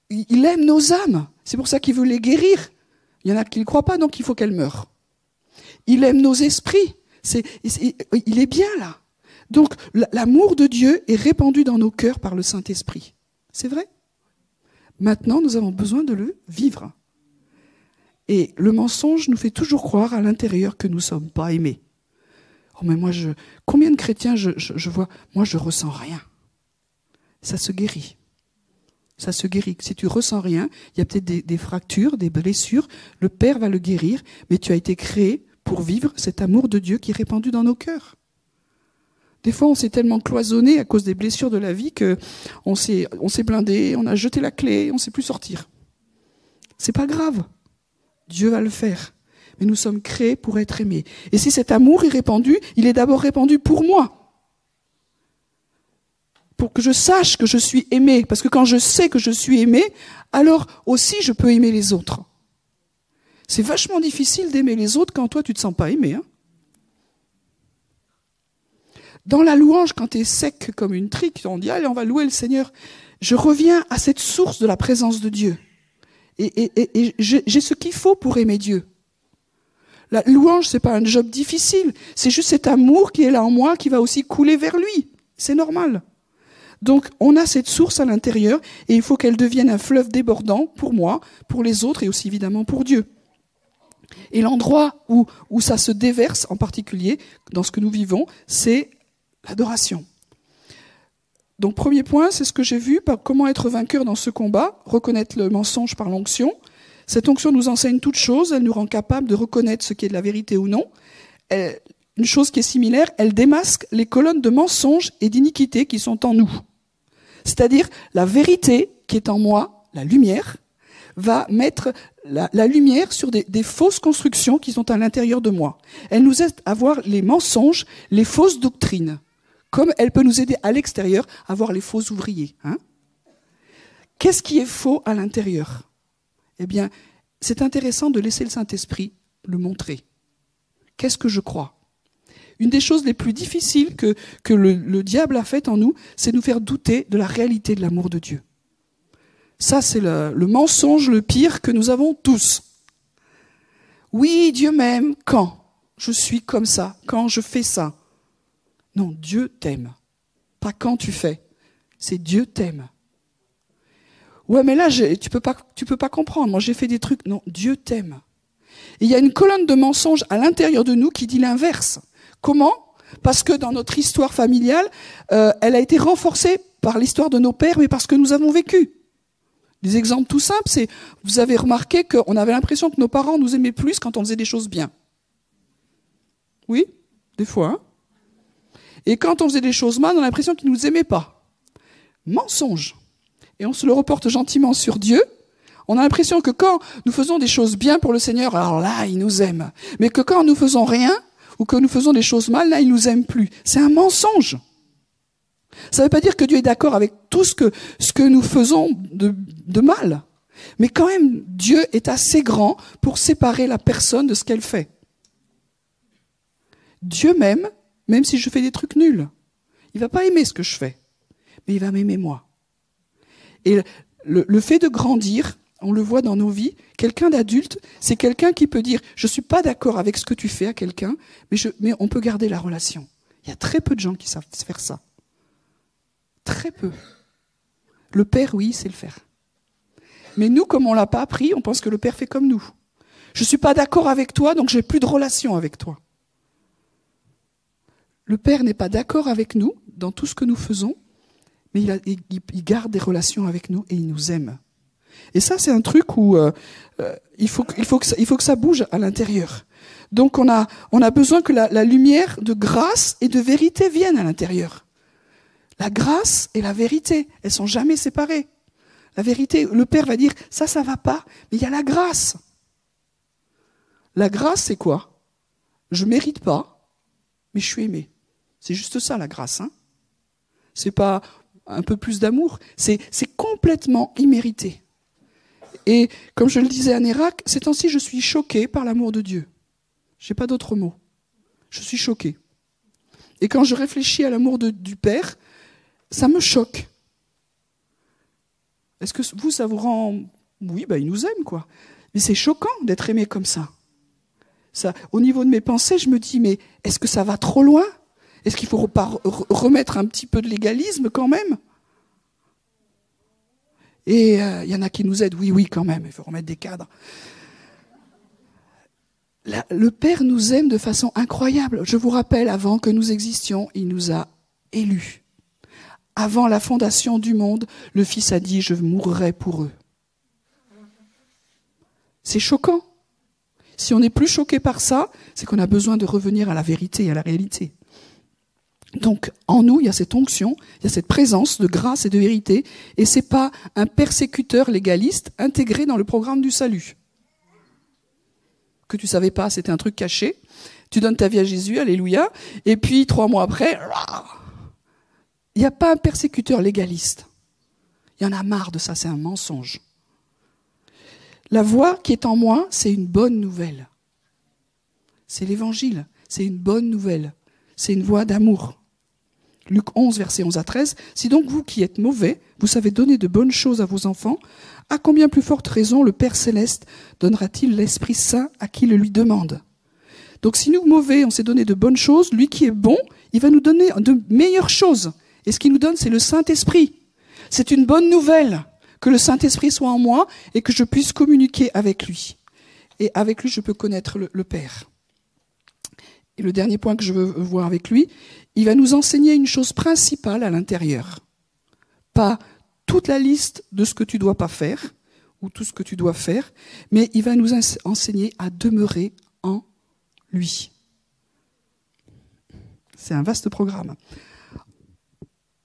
Il aime nos âmes. C'est pour ça qu'il veut les guérir. Il y en a qui ne croient pas, donc il faut qu'elles meurent. Il aime nos esprits. Il est bien là. Donc, l'amour de Dieu est répandu dans nos cœurs par le Saint-Esprit. C'est vrai? Maintenant, nous avons besoin de le vivre. Et le mensonge nous fait toujours croire à l'intérieur que nous ne sommes pas aimés. Oh, mais moi, combien de chrétiens je vois, moi, je ressens rien. Ça se guérit. Ça se guérit. Si tu ressens rien, il y a peut-être des fractures, des blessures. Le Père va le guérir, mais tu as été créé pour vivre cet amour de Dieu qui est répandu dans nos cœurs. Des fois, on s'est tellement cloisonné à cause des blessures de la vie que on s'est blindé, on a jeté la clé, on ne sait plus sortir. C'est pas grave. Dieu va le faire. Mais nous sommes créés pour être aimés. Et si cet amour est répandu, il est d'abord répandu pour moi. Pour que je sache que je suis aimé. Parce que quand je sais que je suis aimé, alors aussi je peux aimer les autres. C'est vachement difficile d'aimer les autres quand toi tu ne te sens pas aimé. Hein. Dans la louange, quand tu es sec comme une trique, on dit « Allez, on va louer le Seigneur ». Je reviens à cette source de la présence de Dieu. Et j'ai ce qu'il faut pour aimer Dieu. La louange, c'est pas un job difficile. C'est juste cet amour qui est là en moi, qui va aussi couler vers lui. C'est normal. Donc, on a cette source à l'intérieur, et il faut qu'elle devienne un fleuve débordant pour moi, pour les autres, et aussi évidemment pour Dieu. Et l'endroit où ça se déverse, en particulier, dans ce que nous vivons, c'est l'adoration. Donc, premier point, c'est ce que j'ai vu, comment être vainqueur dans ce combat, reconnaître le mensonge par l'onction. Cette onction nous enseigne toutes choses, elle nous rend capable de reconnaître ce qui est de la vérité ou non. Une chose qui est similaire, elle démasque les colonnes de mensonges et d'iniquité qui sont en nous. C'est-à-dire, la vérité qui est en moi, la lumière, va mettre la lumière sur des fausses constructions qui sont à l'intérieur de moi. Elle nous aide à voir les mensonges, les fausses doctrines, comme elle peut nous aider à l'extérieur à voir les faux ouvriers. Hein ? Qu'est-ce qui est faux à l'intérieur ? Eh bien, c'est intéressant de laisser le Saint-Esprit le montrer. Qu'est-ce que je crois ? Une des choses les plus difficiles que le diable a faites en nous, c'est nous faire douter de la réalité de l'amour de Dieu. Ça, c'est le mensonge le pire que nous avons tous. Oui, Dieu m'aime quand je suis comme ça, quand je fais ça. Non, Dieu t'aime. Pas quand tu fais. C'est Dieu t'aime. Ouais, mais là, tu peux pas comprendre. Moi, j'ai fait des trucs. Non, Dieu t'aime. Et il y a une colonne de mensonges à l'intérieur de nous qui dit l'inverse. Comment ? Parce que dans notre histoire familiale, elle a été renforcée par l'histoire de nos pères, mais parce que nous avons vécu. Des exemples tout simples, c'est, vous avez remarqué qu'on avait l'impression que nos parents nous aimaient plus quand on faisait des choses bien. Oui, des fois. Hein ? Et quand on faisait des choses mal, on a l'impression qu'ils ne nous aimaient pas. Mensonge. Et on se le reporte gentiment sur Dieu. On a l'impression que quand nous faisons des choses bien pour le Seigneur, alors là, il nous aime. Mais que quand nous faisons rien, ou que nous faisons des choses mal, là, il nous aime plus. C'est un mensonge. Ça ne veut pas dire que Dieu est d'accord avec tout ce que nous faisons de mal. Mais quand même, Dieu est assez grand pour séparer la personne de ce qu'elle fait. Dieu m'aime, même si je fais des trucs nuls. Il va pas aimer ce que je fais, mais il va m'aimer moi. Et le fait de grandir, on le voit dans nos vies, quelqu'un d'adulte, c'est quelqu'un qui peut dire « je suis pas d'accord avec ce que tu fais à quelqu'un, mais on peut garder la relation ». Il y a très peu de gens qui savent faire ça. Très peu. Le Père, oui, il sait le faire. Mais nous, comme on l'a pas appris, on pense que le Père fait comme nous. Je suis pas d'accord avec toi, donc j'ai plus de relation avec toi. Le Père n'est pas d'accord avec nous dans tout ce que nous faisons, mais il garde des relations avec nous et il nous aime. Et ça, c'est un truc où il faut que ça bouge à l'intérieur. Donc on a besoin que la lumière de grâce et de vérité vienne à l'intérieur. La grâce et la vérité, elles sont jamais séparées. La vérité, le Père va dire, ça va pas, mais il y a la grâce. La grâce, c'est quoi? Je mérite pas, mais je suis aimé. C'est juste ça, la grâce. Hein. C'est pas un peu plus d'amour, c'est complètement immérité. Et comme je le disais à Nérac, ces temps-ci, je suis choquée par l'amour de Dieu. J'ai pas d'autre mot. Je suis choquée. Et quand je réfléchis à l'amour du Père, ça me choque. Est-ce que vous, ça vous rend... Oui, il nous aime, quoi. Mais c'est choquant d'être aimé comme ça. Au niveau de mes pensées, je me dis, mais est-ce que ça va trop loin? Est-ce qu'il faut pas remettre un petit peu de légalisme quand même? Et il y en a qui nous aident. Oui, quand même, il faut remettre des cadres. Le Père nous aime de façon incroyable. Je vous rappelle, avant que nous existions, il nous a élus. Avant la fondation du monde, le Fils a dit « Je mourrai pour eux ». C'est choquant. Si on n'est plus choqué par ça, c'est qu'on a besoin de revenir à la vérité, à la réalité. Donc, en nous, il y a cette onction, il y a cette présence de grâce et de vérité, et c'est pas un persécuteur légaliste intégré dans le programme du salut. Que tu savais pas, c'était un truc caché. Tu donnes ta vie à Jésus, alléluia, et puis 3 mois après, il n'y a pas un persécuteur légaliste. Il y en a marre de ça, c'est un mensonge. La voix qui est en moi, c'est une bonne nouvelle. C'est l'évangile, c'est une bonne nouvelle. C'est une voix d'amour. Luc 11, versets 11 à 13. Si donc vous qui êtes mauvais, vous savez donner de bonnes choses à vos enfants, à combien plus forte raison le Père Céleste donnera-t-il l'Esprit Saint à qui le lui demande? Donc si nous mauvais, on s'est donné de bonnes choses, lui qui est bon, il va nous donner de meilleures choses. Et ce qu'il nous donne, c'est le Saint-Esprit. C'est une bonne nouvelle que le Saint-Esprit soit en moi et que je puisse communiquer avec lui. Et avec lui, je peux connaître le Père. Et le dernier point que je veux voir avec lui, il va nous enseigner une chose principale à l'intérieur. Pas toute la liste de ce que tu dois pas faire, ou tout ce que tu dois faire, mais il va nous enseigner à demeurer en lui. C'est un vaste programme.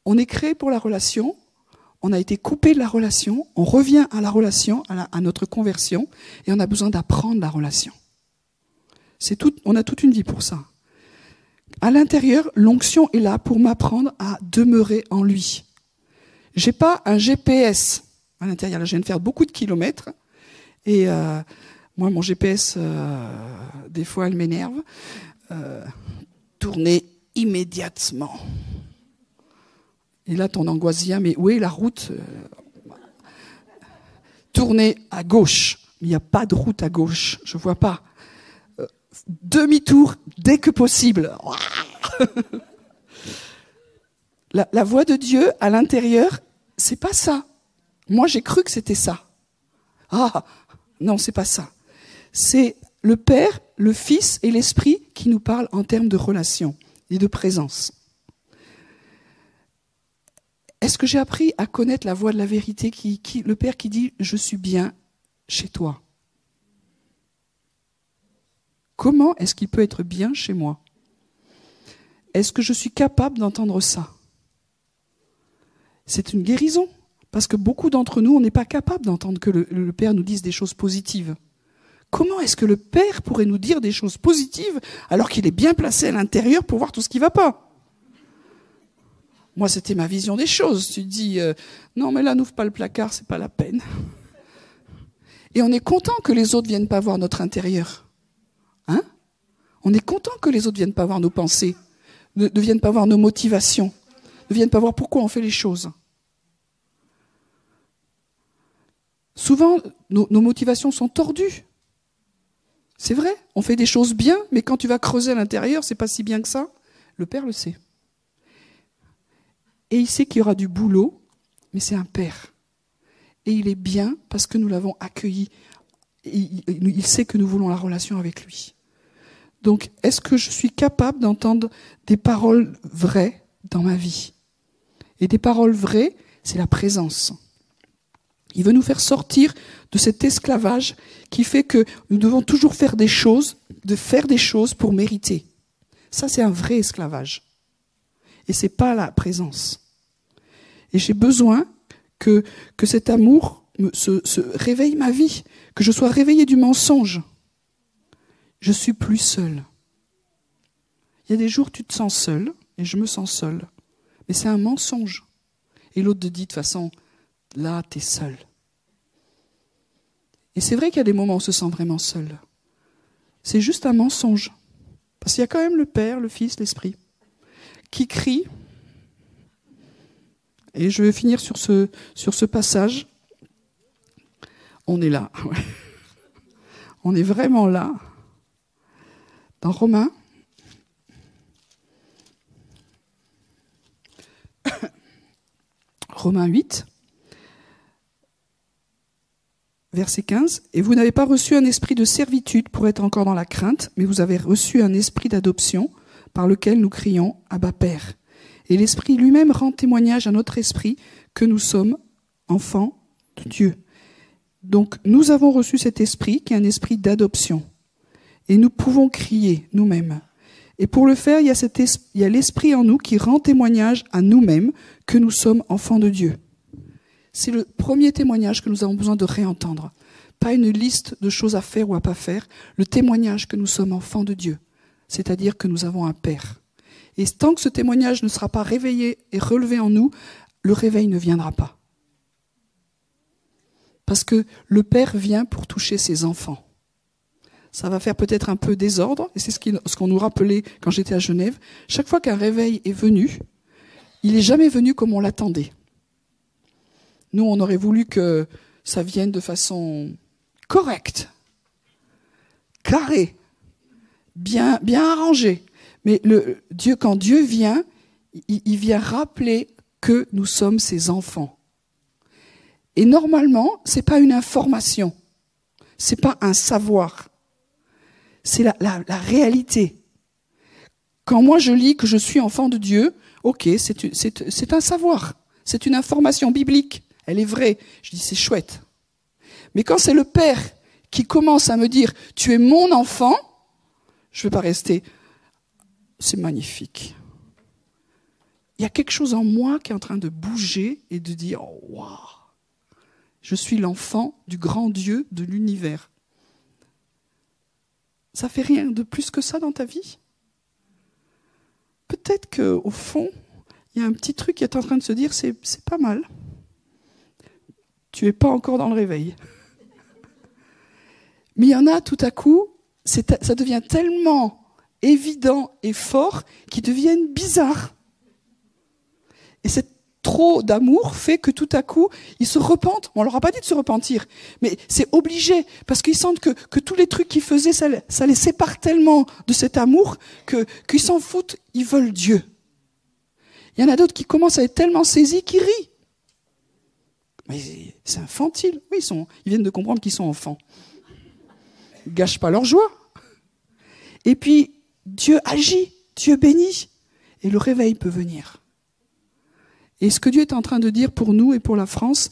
On est créé pour la relation, on a été coupé de la relation, on revient à la relation, à notre conversion, et on a besoin d'apprendre la relation. On a toute une vie pour ça. À l'intérieur, l'onction est là pour m'apprendre à demeurer en lui. J'ai pas un GPS à l'intérieur. Là, je viens de faire beaucoup de kilomètres. Et moi, mon GPS, des fois, elle m'énerve. Tournez immédiatement. Et là, ton angoisse vient, mais où est la route? Tournez à gauche. Mais il n'y a pas de route à gauche. Je vois pas. Demi-tour dès que possible. La voix de Dieu à l'intérieur, c'est pas ça. Moi, j'ai cru que c'était ça. Ah, non, c'est pas ça. C'est le Père, le Fils et l'Esprit qui nous parlent en termes de relation et de présence. Est-ce que j'ai appris à connaître la voix de la vérité, le Père qui dit « Je suis bien chez toi ». Comment est-ce qu'il peut être bien chez moi? Est-ce que je suis capable d'entendre ça? C'est une guérison, parce que beaucoup d'entre nous, on n'est pas capable d'entendre que le Père nous dise des choses positives. Comment est-ce que le Père pourrait nous dire des choses positives alors qu'il est bien placé à l'intérieur pour voir tout ce qui ne va pas? Moi, c'était ma vision des choses. Tu te dis, non mais là, n'ouvre pas le placard, c'est pas la peine. Et on est content que les autres viennent pas voir notre intérieur. Hein? On est content que les autres viennent pas voir nos pensées, ne viennent pas voir nos motivations, ne viennent pas voir pourquoi on fait les choses. Souvent, nos motivations sont tordues. C'est vrai, on fait des choses bien, mais quand tu vas creuser à l'intérieur, c'est pas si bien que ça. Le Père le sait. Et il sait qu'il y aura du boulot, mais c'est un Père. Et il est bien parce que nous l'avons accueilli. Il sait que nous voulons la relation avec lui. Donc, est-ce que je suis capable d'entendre des paroles vraies dans ma vie? Et des paroles vraies, c'est la présence. Il veut nous faire sortir de cet esclavage qui fait que nous devons toujours faire des choses pour mériter. Ça, c'est un vrai esclavage. Et c'est pas la présence. Et j'ai besoin que cet amour se réveille ma vie, que je sois réveillée du mensonge. Je suis plus seule. Il y a des jours où tu te sens seule, et je me sens seule. Mais c'est un mensonge. Et l'autre te dit de toute façon, là, t'es seule. Et c'est vrai qu'il y a des moments où on se sent vraiment seul. C'est juste un mensonge. Parce qu'il y a quand même le Père, le Fils, l'Esprit, qui crie. Et je vais finir sur ce passage. On est là. On est vraiment là. Dans Romains. Romains 8. Verset 15. « Et vous n'avez pas reçu un esprit de servitude pour être encore dans la crainte, mais vous avez reçu un esprit d'adoption par lequel nous crions « Abba Père ». Et l'Esprit lui-même rend témoignage à notre esprit que nous sommes enfants de Dieu. Donc nous avons reçu cet esprit qui est un esprit d'adoption. Et nous pouvons crier nous-mêmes. Et pour le faire, il y a l'Esprit en nous qui rend témoignage à nous-mêmes que nous sommes enfants de Dieu. C'est le premier témoignage que nous avons besoin de réentendre. Pas une liste de choses à faire ou à pas faire. Le témoignage que nous sommes enfants de Dieu. C'est-à-dire que nous avons un Père. Et tant que ce témoignage ne sera pas réveillé et relevé en nous, le réveil ne viendra pas. Parce que le Père vient pour toucher ses enfants. Ça va faire peut-être un peu désordre, et c'est ce qu'on nous rappelait quand j'étais à Genève. Chaque fois qu'un réveil est venu, il n'est jamais venu comme on l'attendait. Nous, on aurait voulu que ça vienne de façon correcte, carrée, bien arrangée. Mais quand Dieu vient, il vient rappeler que nous sommes ses enfants. Et normalement, c'est pas une information, c'est pas un savoir, c'est la réalité. Quand moi je lis que je suis enfant de Dieu, ok, c'est un savoir, c'est une information biblique. Elle est vraie. Je dis, c'est chouette. Mais quand c'est le Père qui commence à me dire, tu es mon enfant, je ne vais pas rester. C'est magnifique. Il y a quelque chose en moi qui est en train de bouger et de dire, oh, waouh, je suis l'enfant du grand Dieu de l'univers. Ça fait rien de plus que ça dans ta vie? Peut-être qu'au fond, il y a un petit truc qui est en train de se dire, c'est pas mal. Tu n'es pas encore dans le réveil. Mais il y en a tout à coup, ça devient tellement évident et fort qu'ils deviennent bizarres. Et c'est trop d'amour fait que tout à coup, ils se repentent. On leur a pas dit de se repentir, mais c'est obligé, parce qu'ils sentent que tous les trucs qu'ils faisaient, ça les sépare tellement de cet amour qu'ils s'en foutent, ils veulent Dieu. Il y en a d'autres qui commencent à être tellement saisis qu'ils rient. Mais c'est infantile. Oui, ils viennent de comprendre qu'ils sont enfants. Ils ne gâchent pas leur joie. Et puis, Dieu agit, Dieu bénit, et le réveil peut venir. Et ce que Dieu est en train de dire pour nous et pour la France,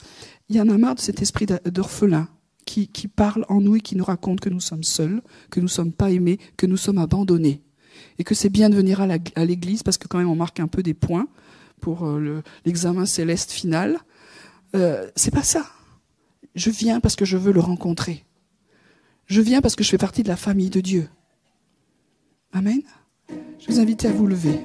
il y en a marre de cet esprit d'orphelin qui parle en nous et qui nous raconte que nous sommes seuls, que nous ne sommes pas aimés, que nous sommes abandonnés. Et que c'est bien de venir à l'église, parce que quand même on marque un peu des points pour l'examen céleste final. C'est pas ça. Je viens parce que je veux le rencontrer. Je viens parce que je fais partie de la famille de Dieu. Amen. Je vous invite à vous lever.